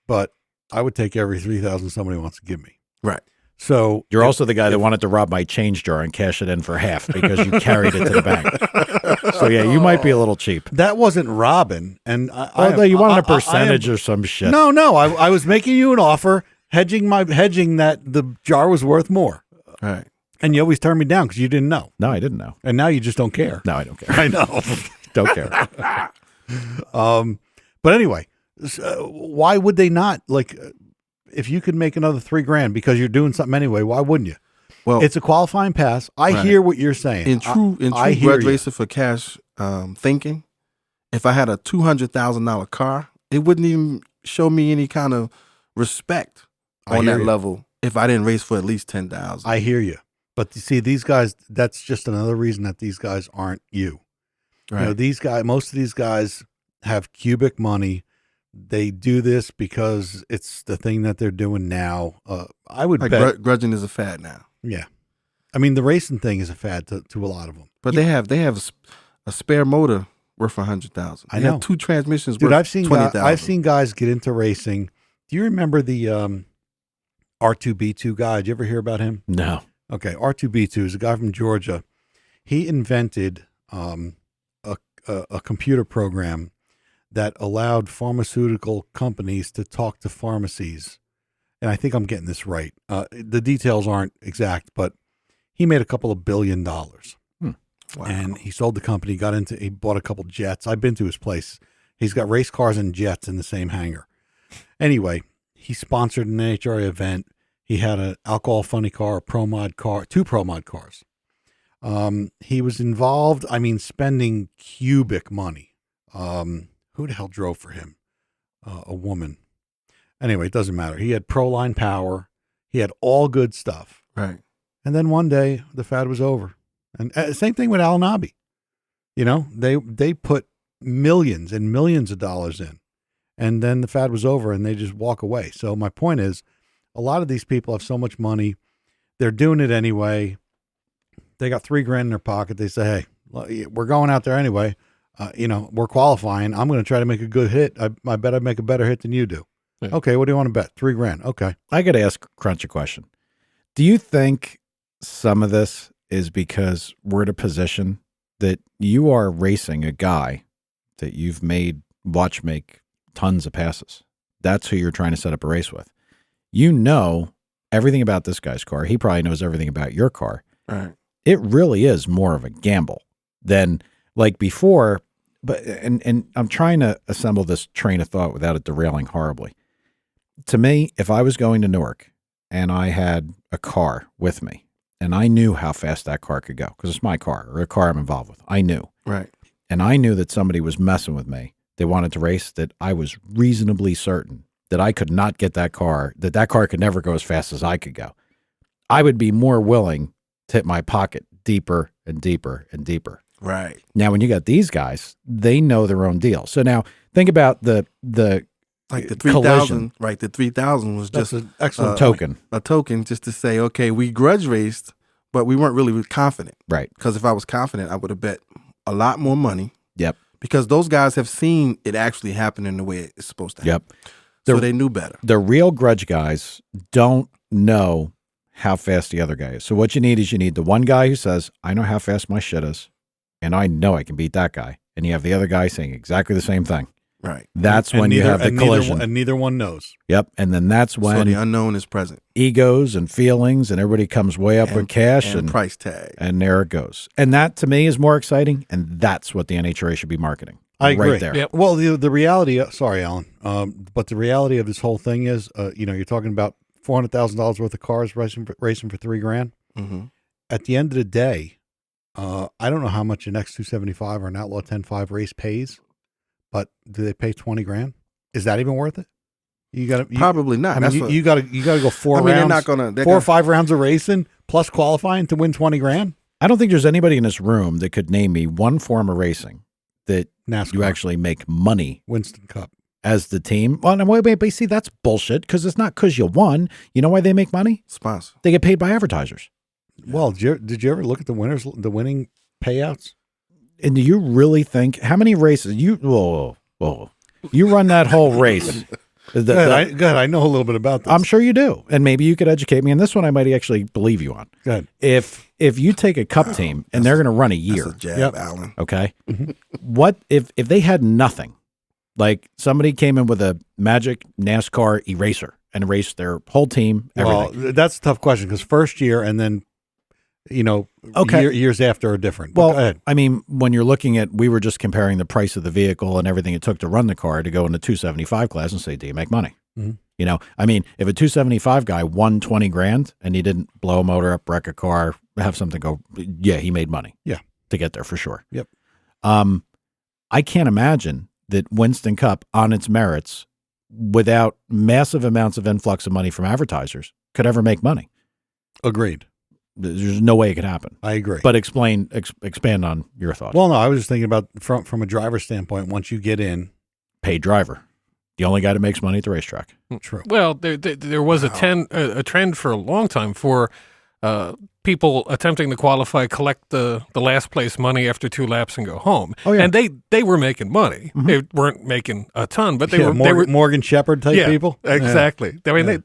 But I would take every 3,000 somebody wants to give me. Right. So You're also the guy that wanted to rob my change jar and cash it in for half because you carried it to the bank. So yeah, you might be a little cheap. that wasn't robbing, and Although you wanted a I am- percentage or some shit. No, I was making you an offer, hedging that the jar was worth more, Right. and you always turned me down because you didn't know, No, I didn't know. and now you just don't care. No, I don't care. I know. Don't care. But anyway, why would they not if you could make another $3,000 because you're doing something anyway? Why wouldn't you? Well, It's a qualifying pass. I Right. hear what you're saying. in true I hear Grudge you. Racer for Cash thinking, if I had a $200,000 car, it wouldn't even show me any kind of respect I on hear that you. level if I didn't race for at least 10,000. I hear you. But you see, these guys, that's just another reason that these guys aren't you. Right. You know, these guys, most of these guys have cubic money. They do this because it's the thing that they're doing now. I would Like bet. grudging is a fad now. Yeah. I mean, the racing thing is a fad to a lot of them. But they have a spare motor worth 100,000. I They know. have two transmissions Dude, worth I've seen 20,000. I've seen guys get into racing. Do you remember the R2B2 guy? Did you ever hear about him? No. Okay, R2B2 is a guy from Georgia. He invented a computer program that allowed pharmaceutical companies to talk to pharmacies. And I think I'm getting this right. The details aren't exact, but he made a couple of $1 billion. Wow. And he sold the company, he bought a couple jets. I've been to his place. He's got race cars and jets in the same hangar. Anyway, he sponsored an NHRA event. He had an alcohol funny car, a pro mod car, 2 pro mod cars. He was involved, spending cubic money. Who the hell drove for him? A woman. Anyway, it doesn't matter. He had Proline power. He had all good stuff. Right. And then one day the fad was over. And same thing with Al Nabi. You know, they put millions and millions of dollars in, and then the fad was over and they just walk away. So my point is, a lot of these people have so much money. They're doing it anyway. They got $3,000 in their pocket. They say, hey, we're going out there anyway. We're qualifying. I'm going to try to make a good hit. I bet I'd make a better hit than you do. Yeah. Okay. What do you want to bet? $3,000. Okay. I got to ask Crunch a question. Do you think some of this is because we're in a position that you are racing a guy that you've watch make tons of passes? That's who you're trying to set up a race with. You know everything about this guy's car. He probably knows everything about your car. Right. It really is more of a gamble than like before. But and I'm trying to assemble this train of thought without it derailing horribly. To me, if I was going to Newark and I had a car with me and I knew how fast that car could go because it's my car or a car I'm involved with, I knew. Right. And I knew that somebody was messing with me. They wanted to race, that I was reasonably certain that I could not get that car could never go as fast as I could go. I would be more willing to hit my pocket deeper and deeper and deeper. Right. Now, when you got these guys, they know their own deal. So now think about the Like the collision. 3,000, right? The 3,000 was That's just an excellent token. a token just to say, okay, we grudge raced, but we weren't really confident. Right. Because if I was confident, I would have bet a lot more money. Yep. Because those guys have seen it actually happen in the way it's supposed to happen. Yep. So they knew better. The real grudge guys don't know how fast the other guy is. So what you need is the one guy who says, I know how fast my shit is, and I know I can beat that guy. And you have the other guy saying exactly the same thing. Right. That's when you have the collision. And neither one knows. Yep. And then that's So when the unknown is present. egos and feelings and everybody comes way up with cash and price tag. and there it goes. And that to me is more exciting. And that's what the NHRA should be marketing. I agree. Right there. Yep. Well, the reality, sorry, Alan, but the reality of this whole thing is, you're talking about $400,000 worth of cars racing for $3,000. Mm-hmm. At the end of the day, I don't know how much an X275 or an Outlaw 10.5 race pays, but do they pay 20 grand? Is that even worth it? You got to Probably not. I mean, you got to go 4 rounds. They're not gonna 4 or 5 rounds of racing plus qualifying to win 20 grand. I don't think there's anybody in this room that could name me one form of racing that NASCAR. you actually make money Winston Cup. as the team. Well, no, wait, but see, that's bullshit because it's not because you won. You know why they make money? sponsor. They get paid by advertisers. Well, did you ever look at the winning payouts? And do you really think how many races you? Whoa. You run that whole race. Go ahead. I know a little bit about this. I'm sure you do, and maybe you could educate me. And this one, I might actually believe you on. Go ahead. If you take a cup team and they're going to run a year, That's a jab, Yep. Alan. okay, what if they had nothing? Like somebody came in with a magic NASCAR eraser and erased their whole team. Everything. Well, that's a tough question because first year and then, Okay. years after are different. But Well, go ahead. I mean, when you're looking at, we were just comparing the price of the vehicle and everything it took to run the car to go in the 275 class and say, do you make money? Mhm. You know, I mean, if a 275 guy won 20 grand and he didn't blow a motor up, wreck a car, have something go, yeah, he made money. Yeah. To get there for sure. Yep. I can't imagine that Winston Cup on its merits without massive amounts of influx of money from advertisers could ever make money. Agreed. There's no way it could happen. I agree. But expand on your thought. Well, no, I was just thinking about from a driver's standpoint. Once you get in, Paid driver, the only guy that makes money at the racetrack. true. Well, there was a trend for a long time for people attempting to qualify, collect the last place money after 2 laps and go home. Oh, yeah. And they were making money. They weren't making a ton, but they were Morgan Shepherd type people. Exactly. I mean,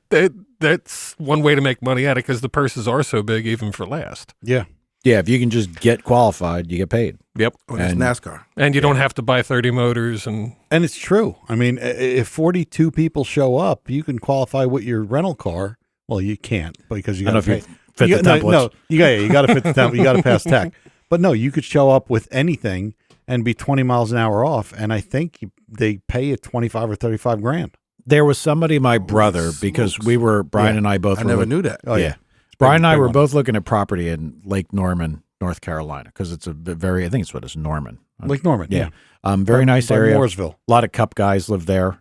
that's one way to make money at it because the purses are so big, even for last. Yeah. Yeah, if you can just get qualified, you get paid. Yep. Oh, that's And- NASCAR. And you don't have to buy 30 motors and And it's true. I mean, if 42 people show up, you can qualify with your rental car. Well, you can't because you I got don't to know pay. if you fit the templates. No, you got to fit the template. You got to pass tech. But no, you could show up with anything and be 20 miles an hour off. And I think they pay you 25 or 35 grand. There was somebody, my brother, because smokes. we were, Brian Yeah. and I both I were never knew that. Oh, yeah. yeah. Brian and I big were one. both looking at property in Lake Norman, North Carolina, because it's a very, I think it's what it's Norman. Lake Norman. Yeah. Very nice By area. Mooresville. A lot of Cup guys live there.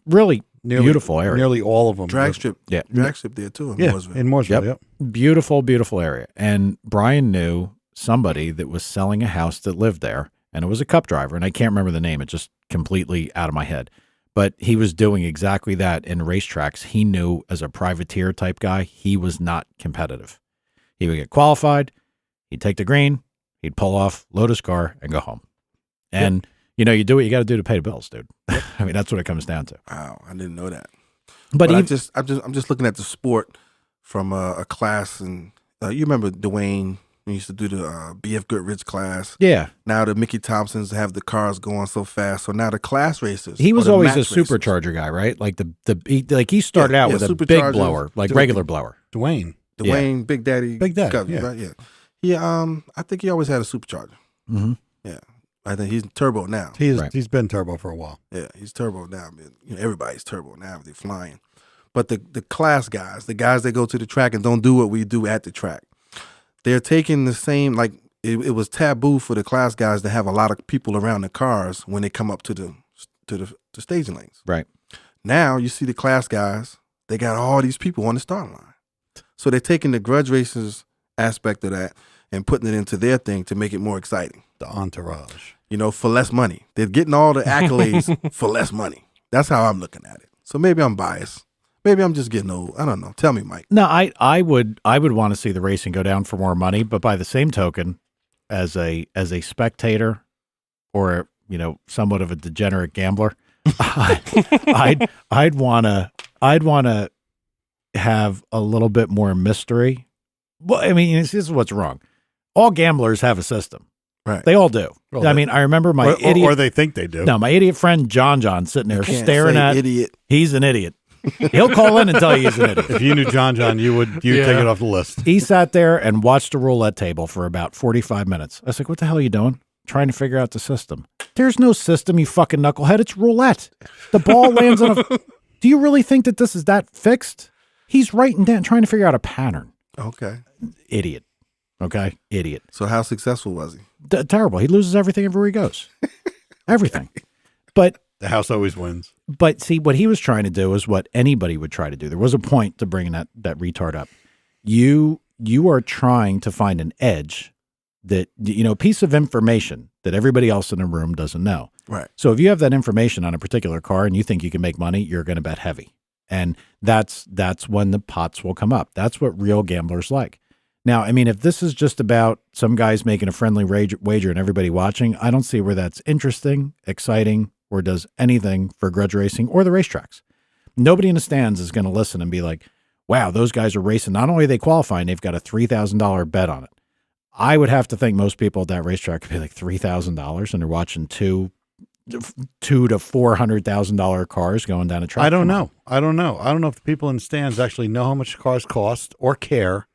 Really beautiful area. Nearly all of them. Drag strip. Yeah. Drag strip there too in Yeah, Mooresville. in Mooresville. Yep. Yep. Beautiful, beautiful area. And Brian knew somebody that was selling a house that lived there, and it was a Cup driver, and I can't remember the name. It just completely out of my head. But he was doing exactly that in racetracks. He knew as a privateer type guy, he was not competitive. He would get qualified, he'd take the green, he'd pull off, load his car, and go home. And you know, you do what you got to do to pay the bills, dude. I mean, that's what it comes down to. Wow, I didn't know that. But I'm even, just looking at the sport from a class, and you remember Dwayne? We used to do the BF Goodrich class. yeah, Now the Mickey Thompsons have the cars going so fast. So now the class racers. he or was the always a match racers. supercharger guy, right? Like he started out with a big superchargers. blower, like Dude, regular blower. Dwayne. Dwayne, Big Daddy. Big Daddy, Covey, yeah. right? Yeah. Yeah. I think he always had a supercharger. Mm-hmm. Yeah. I think he's turbo now. Right. He's been turbo for a while. Yeah, he's turbo now. Man. You know, everybody's turbo now. They're flying. But the class guys, the guys that go to the track and don't do what we do at the track, they're taking the same, like it was taboo for the class guys to have a lot of people around the cars when they come up to the staging lanes. Right. Now you see the class guys, they got all these people on the start line. So they're taking the grudge racers aspect of that and putting it into their thing to make it more exciting. The entourage. You know, for less money. They're getting all the accolades for less money. That's how I'm looking at it. So maybe I'm biased. Maybe I'm just getting old. I don't know. Tell me, Mike. No, I would want to see the racing go down for more money, but by the same token, as a spectator or somewhat of a degenerate gambler, I'd want to have a little bit more mystery. Well, I mean, this is what's wrong. All gamblers have a system. Right. They all do. Well, I mean, I remember my idiot or they think they do. No, my idiot friend John sitting there Can't staring say at idiot. He's an idiot. He'll call in and tell you he's an idiot. If you knew John, you'd take it off the list. He sat there and watched a roulette table for about 45 minutes. I was like, what the hell are you doing? Trying to figure out the system. There's no system, you fucking knucklehead. It's roulette. The ball lands on a... Do you really think that this is that fixed? He's writing down, trying to figure out a pattern. Okay. Idiot. Okay, idiot. So how successful was he? Terrible. He loses everything everywhere he goes. Everything. But The house always wins. But see, what he was trying to do is what anybody would try to do. There was a point to bringing that retard up. You are trying to find an edge that, a piece of information that everybody else in the room doesn't know. Right. So if you have that information on a particular car and you think you can make money, you're going to bet heavy. And that's when the pots will come up. That's what real gamblers like. Now, I mean, if this is just about some guys making a friendly wager and everybody watching, I don't see where that's interesting, exciting, or does anything for grudge racing or the racetracks. Nobody in the stands is going to listen and be like, wow, those guys are racing. Not only are they qualifying, they've got a $3,000 bet on it. I would have to think most people at that racetrack could pay like $3,000 and they're watching $200,000 to $400,000 cars going down a track. I don't know. I don't know if the people in the stands actually know how much cars cost or care.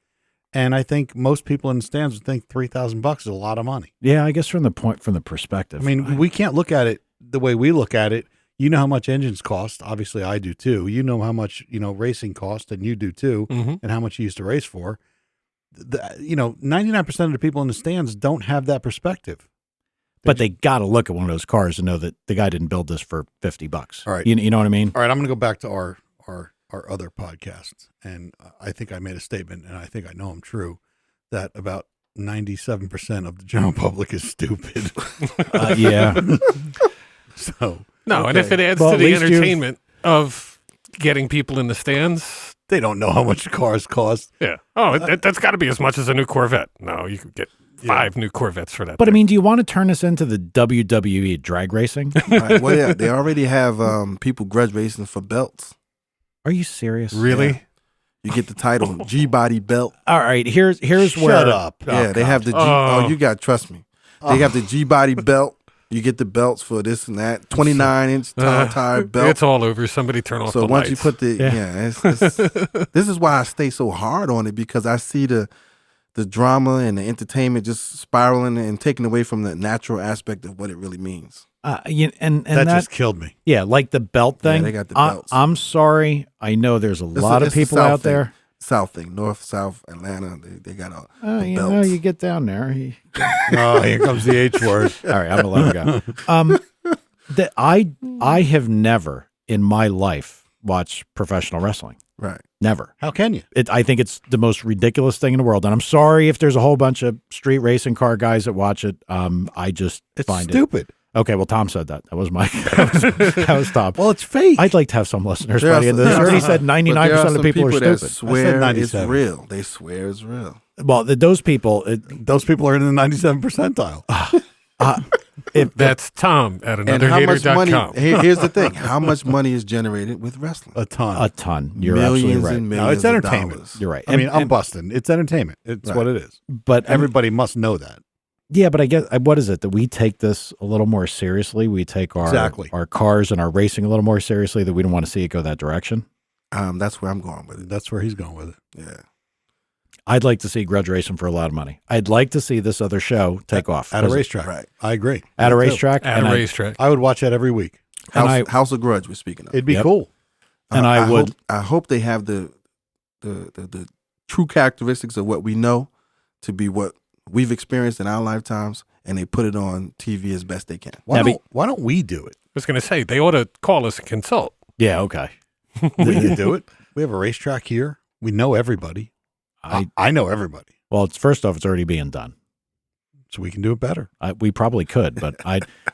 And I think most people in the stands would think $3,000 is a lot of money. Yeah, I guess from the perspective. I mean, we can't look at it the way we look at it. You know how much engines cost. Obviously, I do too. You know how much, racing cost, and you do too, and how much you used to race for. 99% of the people in the stands don't have that perspective. But they got to look at one of those cars and know that the guy didn't build this for $50. All right. You know what I mean? All right, I'm going to go back to our other podcasts, and I think I made a statement, and I think I know I'm true, that about 97% of the general public is stupid. Yeah. So No, Okay. and if it adds Well, to at the least you've- entertainment of getting people in the stands, they don't know how much the cars cost. yeah. Oh, that's got to be as much as a new Corvette. No, you could get 5 new Corvettes for that. But I thing. mean, do you want to turn this into the WWE drag racing? All right, well, yeah, they already have people grudge racing for belts. Are you serious? really? Yeah. You get the title G-body belt. All right, here's Shut where up. Yeah, they have the G. Oh. Oh, you got trust me. They have the G-body belt. You get the belts for this and that. 29-inch tire belt. It's all over. Somebody turn off So the once lights. you put the this is why I stay so hard on it, because I see the drama and the entertainment just spiraling and taking away from the natural aspect of what it really means. and That that just killed me. yeah, like the belt Yeah, thing. they got the belts. I'm sorry. I know there's a lot of It's a people South out thing. there. South thing, North, South, Atlanta. They got all the belts. You get down there. Oh, here comes the H word. All right, I'm gonna let him go. That I have never in my life watched professional wrestling. Right. Never. How can you? I think it's the most ridiculous thing in the world. And I'm sorry if there's a whole bunch of street racing car guys that watch it. I just It's find stupid. it. Okay, well, Tom said that. That was my. That was Tom. Well, it's fake. I'd like to have some listeners There by are the end some- of this. I there are already some- said But there 99% of some people are that stupid. swear it's 97. real. They swear it's real. Well, those people. Those people are in the 97 percentile. That's Tom at And how much money? anotherhater.com. Here's the thing: how much money is generated with wrestling? A ton. a ton. You're Millions absolutely right. and No, millions it's of entertainment. dollars. You're right. I mean, I'm and- busting. It's entertainment. It's Right. what it is. but Everybody must know that. yeah, but I guess what is it that we take this a little more seriously? We take Exactly. our cars and our racing a little more seriously. That we don't want to see it go that direction. That's where I'm going with it. That's where he's going with it. Yeah. I'd like to see grudge racing for a lot of money. I'd like to see this other show take off At a 'cause racetrack. Right. I agree. At a Me too. racetrack, At and a I- racetrack. I would watch that every week. And House of Grudge. We're speaking of. It'd be Yep. cool. And I would- I hope they have the true characteristics of what we know to be what we've experienced in our lifetimes, and they put it on TV as best they can. Why don't we do it? I was going to say, they ought to call us and consult. Yeah, okay. We can do it. We have a racetrack here. We know everybody. I know everybody. Well, first off, it's already being done. So we can do it better. We probably could, but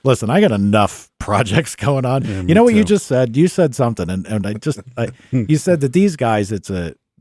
listen. I got enough projects going on. Yeah, you me know what you too. just said? You said something, and you said that these guys, it's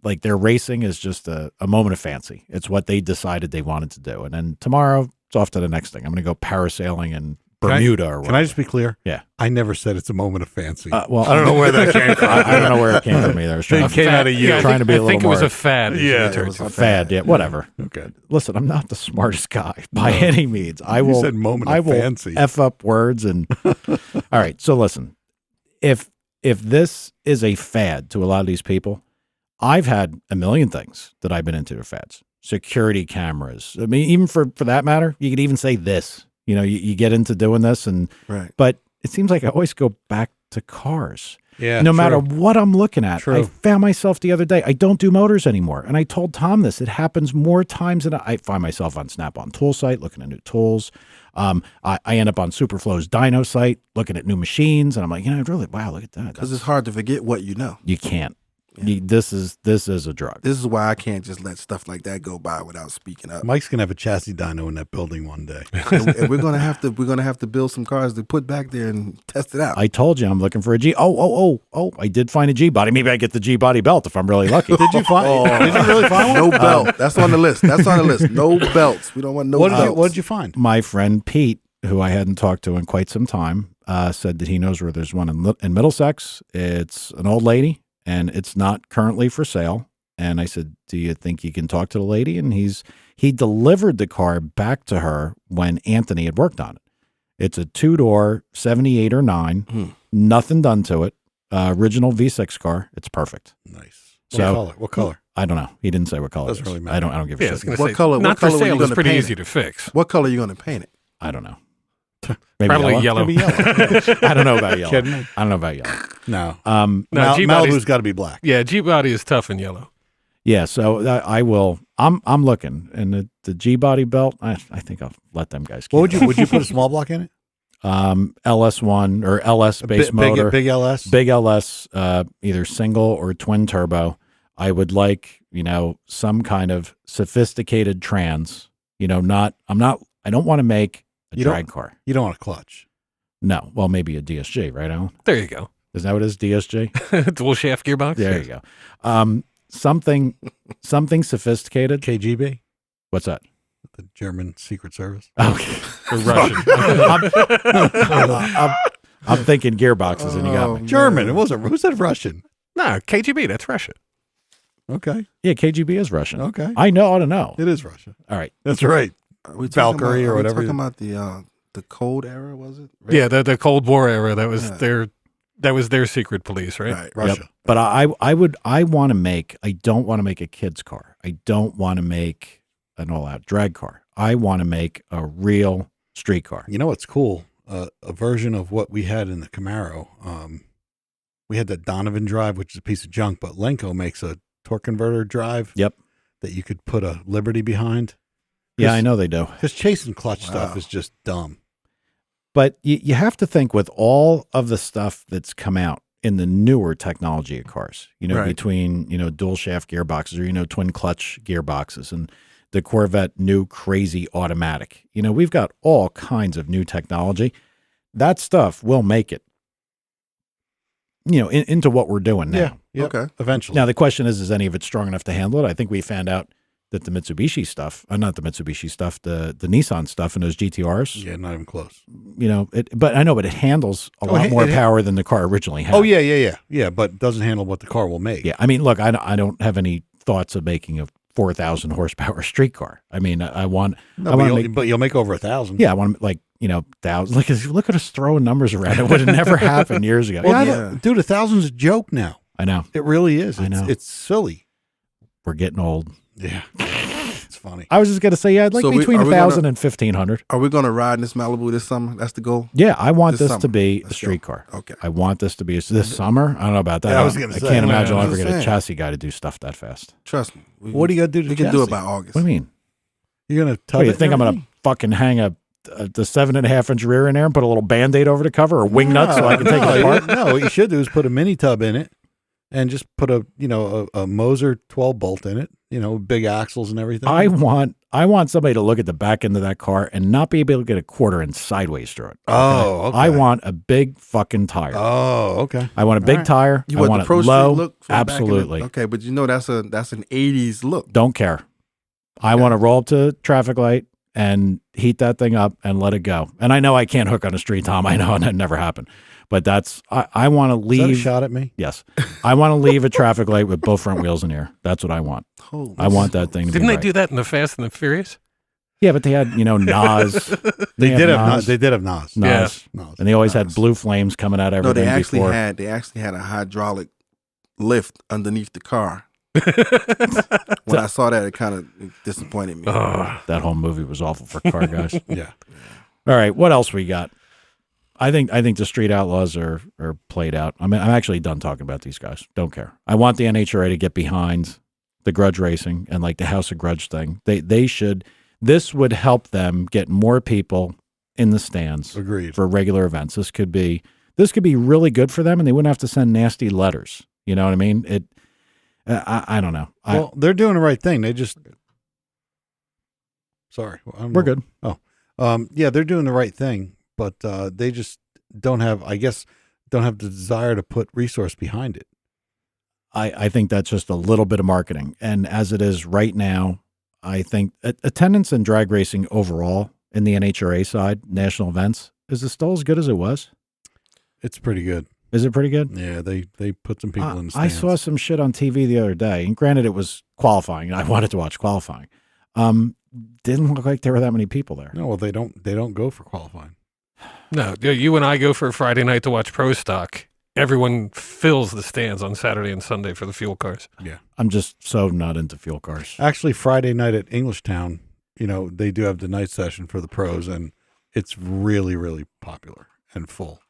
like their racing is just a moment of fancy. It's what they decided they wanted to do, and then tomorrow it's off to the next thing. I'm going to go parasailing in Bermuda or Can whatever. I just be clear? Yeah. I never said it's a moment of fancy. Well, I don't know where that came from. I don't know where it came from either. I was trying It to came out of you. I trying to be a I think little it was more- a fad. as you Yeah, turned it was to. a fad. Yeah, whatever. Okay. Listen, I'm not the smartest guy by any means. I will. said moment of I will fancy. f up words and. All right, so listen, if this is a fad to a lot of these people, I've had a million things that I've been into are fads. Security cameras. I mean, even for that matter, you could even say this. You know, you get into doing this, Right. but it seems like I always go back to cars. Yeah, no true. matter what I'm looking at. True. I found myself the other day. I don't do motors anymore. And I told Tom this. It happens more times than I find myself on Snap-on Tool Site looking at new tools. I end up on Superflow's dyno site looking at new machines. And I'm like, wow, look at that. Because it's hard to forget what you know. You can't. Yeah. This is a drug. This is why I can't just let stuff like that go by without speaking up. Mike's gonna have a chassis dyno in that building one day. And we're gonna have to build some cars to put back there and test it out. I told you I'm looking for a G. Oh! I did find a G body. Maybe I get the G body belt if I'm really lucky. Did you find? Did you really find one? No belt. That's on the list. No belts. We don't want no belts. What did you find? My friend Pete, who I hadn't talked to in quite some time, said that he knows where there's one in Middlesex. It's an old lady, and it's not currently for sale. And I said, do you think you can talk to the lady? And he delivered the car back to her when Anthony had worked on it. It's a 2-door, 78 or 9, nothing done to it. Original V6 car. It's perfect. Nice. So What color? I don't know. He didn't say what color. Doesn't it is. really matter. I don't give a Yeah, I shit. was going to What say, color- not what for color were you sale is gonna pretty paint easy it? to fix. What color are you gonna paint it? I don't know. Probably yellow. It's gonna be yellow. I don't know about yellow. Kidding me? I don't know about yellow. No. No, G-body's- Malibu's got to be black. Yeah, G body is tough in yellow. Yeah, so I will. I'm looking, and the G body belt. I think I'll let them guys. What keep would you put a small block in it? LS1 or LS base Big motor, big LS. big LS, either single or twin turbo. I would like some kind of sophisticated trans. I don't want to make a You don't- drag car. You don't want a clutch. No, well maybe a DSG, right, Alan? There you go. Is that what it is? DSG? Dual shaft gearbox. There you go. Something sophisticated. KGB, What's that? the German Secret Service. Okay. Or Russian. I'm thinking gearboxes, and you got me. German. It wasn't. Who said Russian? No, KGB. That's Russian. Okay. Yeah, KGB is Russian. Okay. I know. It is Russia. All right. That's right. Are we Valkyrie or are we whatever. talking about the Cold Era, was it? Yeah, the Cold War era. That was Yeah. their secret police, right? Right. Russia. Yep. But I want to make. I don't want to make a kid's car. I don't want to make an all-out drag car. I want to make a real street car. You know what's cool? A version of what we had in the Camaro. We had the Donovan drive, which is a piece of junk, but Lenko makes a torque converter drive. Yep. That you could put a Liberty behind. Yeah, I know they do. Because chasing clutch stuff Wow. is just dumb. But you have to think with all of the stuff that's come out in the newer technology of cars, Right. between, dual shaft gearboxes or, twin clutch gearboxes and the Corvette new crazy automatic. We've got all kinds of new technology. That stuff will make it, into what we're doing now. Yeah. Yep. Okay. Eventually. Now, the question is any of it strong enough to handle it? I think we found out that the Mitsubishi stuff, not the Mitsubishi stuff, the Nissan stuff and those GTRs, Yeah, not even close. but I know, but it handles a lot more power than the car originally had. Oh, yeah, but it doesn't handle what the car will make. Yeah. I mean, look, I don't have any thoughts of making a 4,000 horsepower street car. I mean, I want to But you'll make over 1,000. yeah, I want to thousands. Look at us throwing numbers around. It would have never happened years ago. Well, Yeah. dude, 1,000's a joke now. I know. It really is. I know. It's silly. We're getting old. Yeah. It's funny. I was just going to say, yeah, I'd like So between are we 1,000 gonna- and 1,500. Are we gonna ride in this Malibu this summer? That's the goal. Yeah, I want This this to summer. be a Let's street go. car. Okay. I want this to be this summer. I don't know about that. Yeah, I was gonna I say. can't imagine Yeah, I'll I'm ever just get a saying. chassis guy to do stuff that fast. Trust me. What do you got to do to We can do it chassis? by August. What do you mean? You're going to tell What, you think I'm going to fucking hang the 7.5-inch rear in there and put a little Band-Aid over the cover or wing nuts so I can take it apart? No, what you should do is put a mini tub in it and just put a Moser 12 bolt in it, big axles and everything. I want somebody to look at the back end of that car and not be able to get a quarter inch sideways through it. Oh, okay. I want a big fucking tire. Oh, okay. I want a big All right. tire. You I want want the Pro it Street low. look? From back in the- Absolutely. Okay, but that's an '80s look. Don't care. I want to roll up to traffic light and heat that thing up and let it go. And I know I can't hook on a street, Tom. I know, and that never happened. But I want to Is that a leave. shot at me? Yes. I want to leave a traffic light with both front wheels in here. That's what I want. Holy I want that thing to Didn't be they right. do that in the Fast and the Furious? Yeah, but they had, Nas. They did have Nas. Nas. They did have Nas. Nas. Nas. And they always had Nas. blue flames coming out of No, everything they actually before. had a hydraulic lift underneath the car. When I saw that, it kind of disappointed me. Oh, That whole movie was awful for car guys. Yeah. All right, what else we got? I think the Street Outlaws are played out. I mean, I'm actually done talking about these guys. Don't care. I want the NHRA to get behind the Grudge racing and like the House of Grudge thing. They should. This would help them get more people in the stands. Agreed. For regular events. This could be really good for them, and they wouldn't have to send nasty letters. You know what I mean? I don't know. Well, they're doing the right thing. They just. Sorry, we're good. Oh, yeah, they're doing the right thing, but they just don't have the desire to put resource behind it. I think that's just a little bit of marketing, and as it is right now, I think attendance in drag racing overall in the NHRA side, national events, is it still as good as it was? It's pretty good. Is it pretty good? Yeah, they put some people in the I stands. saw some shit on TV the other day, and granted, it was qualifying, and I wanted to watch qualifying. Didn't look like there were that many people there. No, well, they don't go for qualifying. No, you and I go for Friday night to watch Pro Stock. Everyone fills the stands on Saturday and Sunday for the fuel cars. Yeah. I'm just so not into fuel cars. Actually, Friday night at Englishtown, they do have the night session for the pros, and it's really, really popular and full.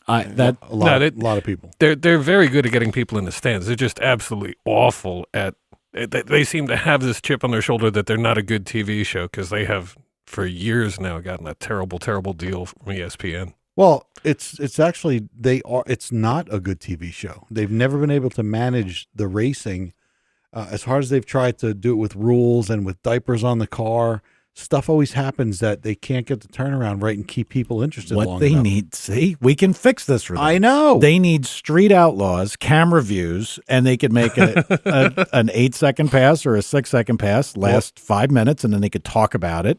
A lot of people. They're very good at getting people in the stands. They're just absolutely awful at. They seem to have this chip on their shoulder that they're not a good TV show because they have for years now gotten a terrible, terrible deal from ESPN. Well, it's actually it's not a good TV show. They've never been able to manage the racing as hard as they've tried to do it with rules and with diapers on the car. Stuff always happens that they can't get the turnaround right and keep people interested. What they need, see, we can fix this for them. I know. They need Street Outlaws, camera views, and they could make an 8-second pass or a 6-second pass last 5 minutes, and then they could talk about it.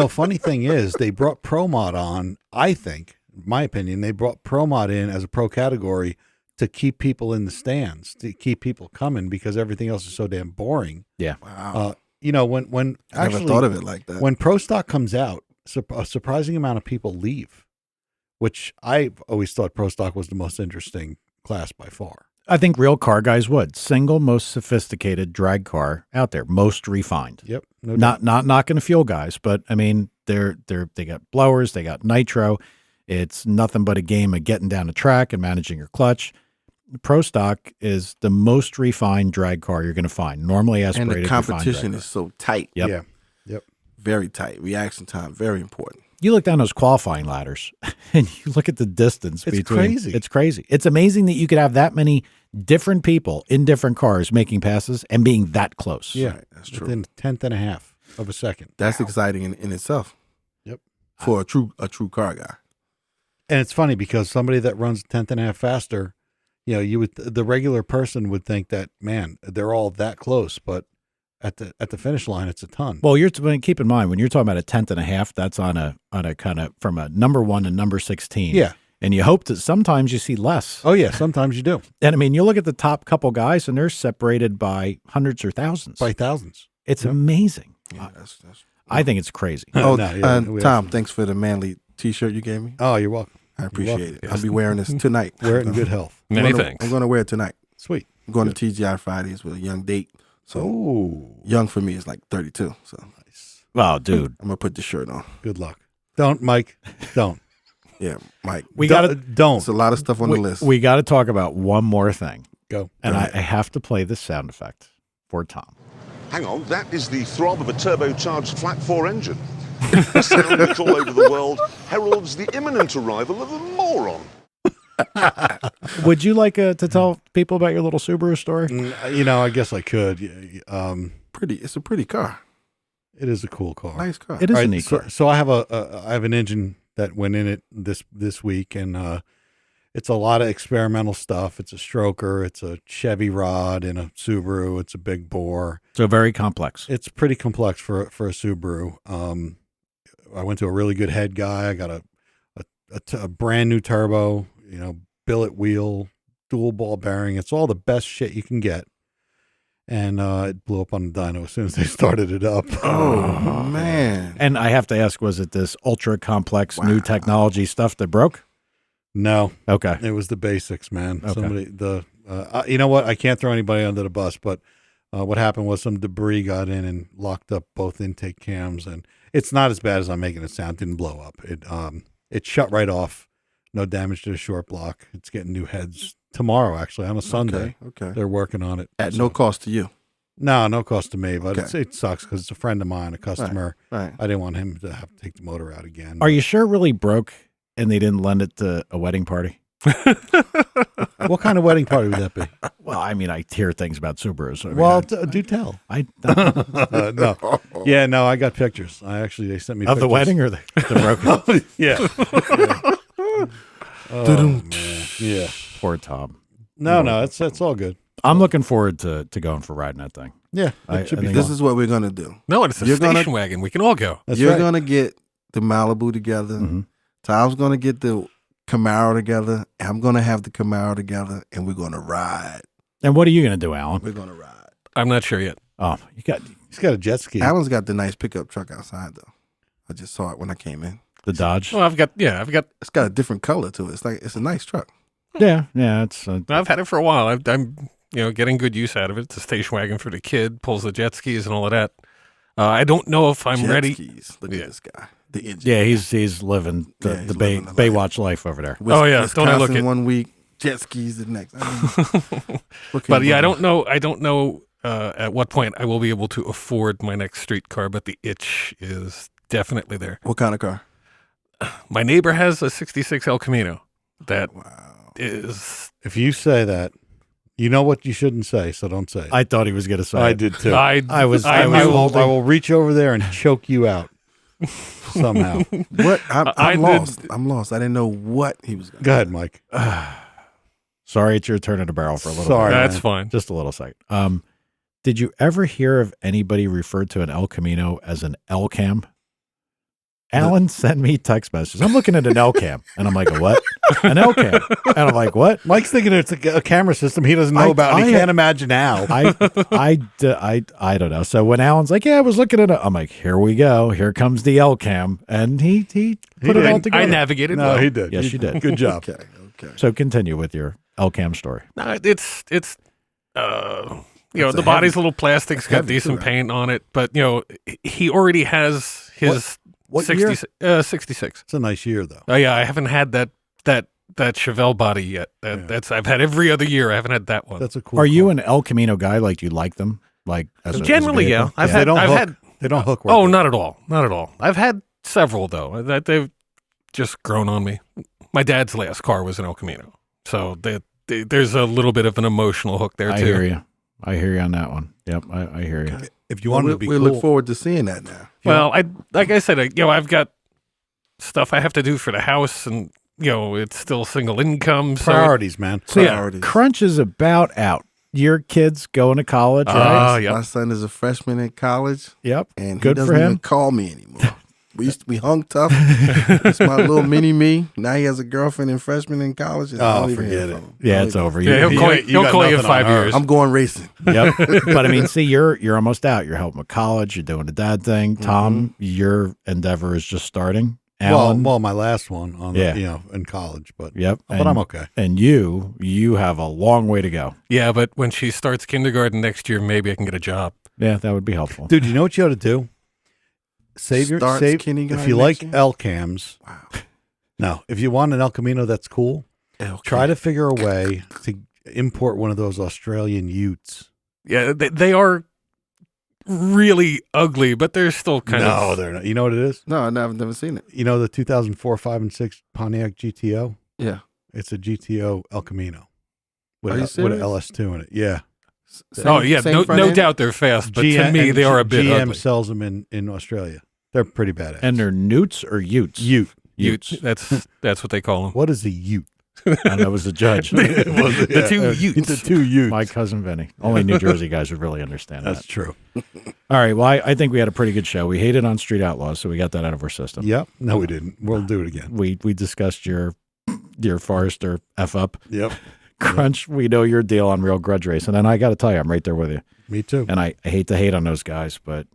Funny thing is, they brought Pro Mod on, I think, in my opinion, they brought Pro Mod in as a pro category to keep people in the stands, to keep people coming because everything else is so damn boring. Yeah. Wow. When I never thought of it like that. When Pro Stock comes out, a surprising amount of people leave, which I've always thought Pro Stock was the most interesting class by far. I think real car guys would. Single most sophisticated drag car out there, most refined. Yep. Not knocking the fuel guys, but I mean they got blowers, they got nitro. It's nothing but a game of getting down the track and managing your clutch. Pro Stock is the most refined drag car you're going to find. Normally aspirated. And the competition is so tight. Yep. Yeah. Yep. Very tight. Reaction time, very important. You look down those qualifying ladders and you look at the distance it's between. Crazy. It's crazy. It's amazing that you could have that many different people in different cars making passes and being that close. Yeah, right, that's true. Within a tenth and a half of a second. That's exciting in itself. Yep. For a true car guy. And it's funny because somebody that runs a tenth and a half faster, the regular person would think that, man, they're all that close, but at the finish line, it's a ton. Well, keep in mind when you're talking about a tenth and a half, that's on a kind of from a number 1 to number 16. Yeah. And you hope that sometimes you see less. Oh yeah, sometimes you do. And I mean, you look at the top couple guys, and they're separated by hundreds or thousands. By thousands. It's amazing. Yeah, I think it's crazy. Oh, No, yeah, Tom, thanks for the manly T-shirt you gave me. Oh, you're welcome. I appreciate it. I'll be wearing this tonight. Wear it in good health. Many thanks. I'm going to wear it tonight. Sweet. I'm going to TGI Fridays with a young date. So young for me is like 32. So Nice. Oh, dude. I'm going to put this shirt on. Good luck. Don't, Mike. Don't. Yeah, Mike. Don't. It's a lot of stuff on the list. We got to talk about one more thing. Go. And I have to play this sound effect for Tom. Hang on, that is the throb of a turbocharged flat 4 engine. A sound which all over the world heralds the imminent arrival of a moron. Would you like to tell people about your little Subaru story? I guess I could. It's a pretty car. It is a cool car. Nice car. It is a neat car. So I have an engine that went in it this week, and it's a lot of experimental stuff. It's a stroker. It's a Chevy rod in a Subaru. It's a big bore. So very complex. It's pretty complex for a Subaru. I went to a really good head guy. I got a brand new turbo, billet wheel, dual ball bearing. It's all the best shit you can get. And it blew up on the dyno as soon as they started it up. Oh, man. And I have to ask, was it this ultra complex new technology stuff that broke? No. Okay. It was the basics, man. Okay. You know what? I can't throw anybody under the bus, but what happened was some debris got in and locked up both intake cams, and it's not as bad as I'm making it sound. It didn't blow up. It shut right off. No damage to the short block. It's getting new heads tomorrow, actually, on a Sunday. Okay. They're working on it. At no cost to you. No cost to me, but Okay. it sucks because it's a friend of mine, a customer. Right. I didn't want him to have to take the motor out again. Are you sure it really broke and they didn't lend it to a wedding party? What kind of wedding party would that be? Well, I mean, I hear things about Subarus. I mean, Well, do tell. No. Yeah, no, I got pictures. They sent me of the pictures. wedding or the broken? Yeah. Oh, man. Yeah. Poor Tom. No, it's all good. I'm looking forward to going for riding that thing. Yeah, I should be think This fun. is what we're gonna do. No, it's a You're station gonna- wagon. We can all go. That's You're right. gonna get the Malibu together. Mhm. Tom's gonna get the Camaro together. I'm gonna have the Camaro together, and we're gonna ride. And what are you going to do, Alan? We're gonna ride. I'm not sure yet. Oh, you got He's got a jet ski. Alan's got the nice pickup truck outside though. I just saw it when I came in. the Dodge. Well, I've got. It's got a different color to it. It's a nice truck. Yeah, it's I've had it for a while. I'm getting good use out of it. It's a station wagon for the kid. Pulls the jet skis and all of that. I don't know if I'm Jet ready. skis. Look Yeah. at this guy. The engine. yeah. He's living the Yeah, he's the Bay living the life. Baywatch life over there. Oh, yeah. Don't I look Wisconsin it. 1 week, jet skis the next. I mean, what can But you yeah, I do? don't know. I don't know at what point I will be able to afford my next street car. But the itch is definitely there. What kind of car? My neighbor has a '66 El Camino that Wow. is. If you say that, you know what you shouldn't say, so don't say it. I thought he was going to say. I it. did too. I was- I I knew- was- I will reach over there and choke you out somehow. What? I I'm did- lost. I'm lost. I didn't know what he was going to Go ahead, Mike. Sorry, it's your turn at the barrel for a little. Sorry. bit. That's man. fine. Just a little second. Did you ever hear of anybody referred to an El Camino as an L cam? Alan sent me text messages. I'm looking at an L cam, and I'm like, a what? An L cam, and I'm like, what? Mike's thinking it's a camera system he doesn't know I- about. And he I- can't imagine how. I don't know. So when Alan's like, yeah, I was looking at it, I'm like, here we go. Here comes the L cam, and he put it all together. I navigated. No, well. he did. Yes, you did. Good job. Okay. Okay. So continue with your L cam story. No, it's It's the a body's heavy- a little plastic. It's got heavy decent too, right? paint on it, but he already has his What 60, year? 66. It's a nice year, though. Oh yeah, I haven't had that Chevelle body yet. I've had every other year. I haven't had that one. That's a cool. Are you car. an El Camino guy? Like, do you like them? Like, as a Generally, yeah. vehicle? I've They had. don't I've hook. had. They don't hook. Oh, right not at all. Not at all. I've had several though. That they've just grown on me. My dad's last car was an El Camino, so there's a little bit of an emotional hook there I too. hear you. I hear you on that one. Yep, I hear you. If you want to be we cool, look forward to seeing that now. Well, like I said, I've got stuff I have to do for the house, and it's still single income. So priorities, man. So yeah, Priorities. Crunch is about out. Your kid's going to college, right? yeah. My son is a freshman in college, Yep. and Good he for doesn't him. even call me anymore. We hung tough. It's my little mini me. Now he has a girlfriend and freshman in college. And I Oh, don't even forget hear it. from him. Yeah, Don't it's even- over. Yeah, You- he'll call you, you he'll got call you in nothing on 5 her. years. I'm going racing. Yep. But I mean, see, you're almost out. You're helping with college. You're doing the dad thing. Tom, your endeavor is just starting. Alan, Well, my last one on Yeah. in college, but yep. but I'm okay. And you have a long way to go. Yeah, but when she starts kindergarten next year, maybe I can get a job. Yeah, that would be helpful. Dude, you know what you ought to do? Save Starts kindergarten if you next like year? L cams. Wow. No, if you want an El Camino, that's cool. Try to figure a way to import one of those Australian Utes. Yeah, they are really ugly, but they're still kind of. they're not. You know what it is? No, I've never seen it. You know the 2004, 5, and 6 Pontiac GTO? Yeah. It's a GTO El Camino with, Are you with an serious? LS2 in it. Yeah. Oh yeah, Same front no end? doubt they're fast, but to GM me and they are a bit GM ugly. sells them in Australia. They're pretty badass. And they're newts or utes? Ute. Utes. That's what they call them. What is a Ute? And that was the judge. The two Utes. The two Utes. My cousin Vinny. Only New Jersey guys would really understand That's that. true. All right. Well, I think we had a pretty good show. We hated on Street Outlaws, so we got that out of our system. Yep. No, we didn't. We'll do it again. We discussed your Forester F up. Yep. Crunch, we know your deal on real grudge racing. And I got to tell you, I'm right there with you. Me too. And I hate to hate on those guys, but,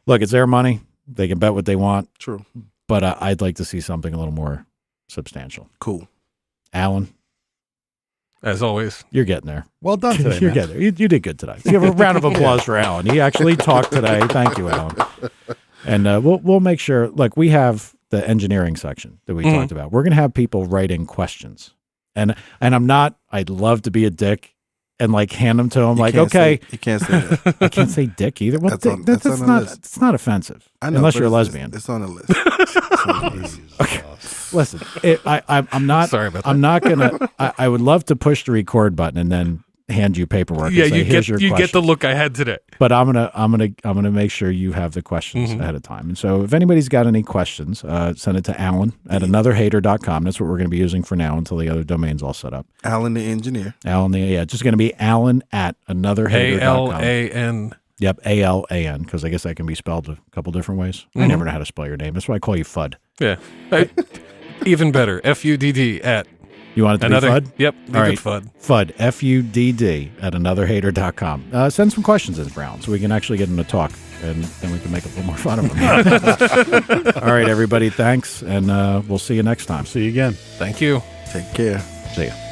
look, it's their money. They can bet what they want. True. But I'd like to see something a little more substantial. Cool. Alan, As always. you're getting there. Well done today, You're man. getting there. You did good today. Give a round of applause for Alan. He actually talked today. Thank you, Alan. And we'll make sure. Look, we have the engineering section that we talked about, we're going to have people writing questions. And I'd love to be a dick and like hand them to them like, okay. You can't say that. I can't say dick either. What dick? That's on the list. It's not offensive. I know, unless but you're a it's- lesbian. It's on the list. It's on the list. Okay. Listen, I'm not. Sorry about that. I'm not gonna. I would love to push the record button and then hand you paperwork. Yeah, and say, you Here's get your the questions." look I had today. But I'm gonna make sure you have the questions ahead of time. And so if anybody's got any questions, send it to Alan at anotherhater.com. That's what we're going to be using for now until the other domain's all set up. Alan the engineer. Just going to be Alan at anotherhater.com. ALAN. Yep, ALAN, because I guess that can be spelled a couple different ways. I never know how to spell your name. That's why I call you Fudd. Yeah. Even better. FUDD at You want it to another. be Fudd? Yep. All right. Fudd. Fudd, FUDD at anotherhater.com. Send some questions in, Brown, so we can actually get them to talk, and then we can make a little more fun of them. All right, everybody, thanks, and we'll see you next time. See you again. Thank you. Take care. See ya.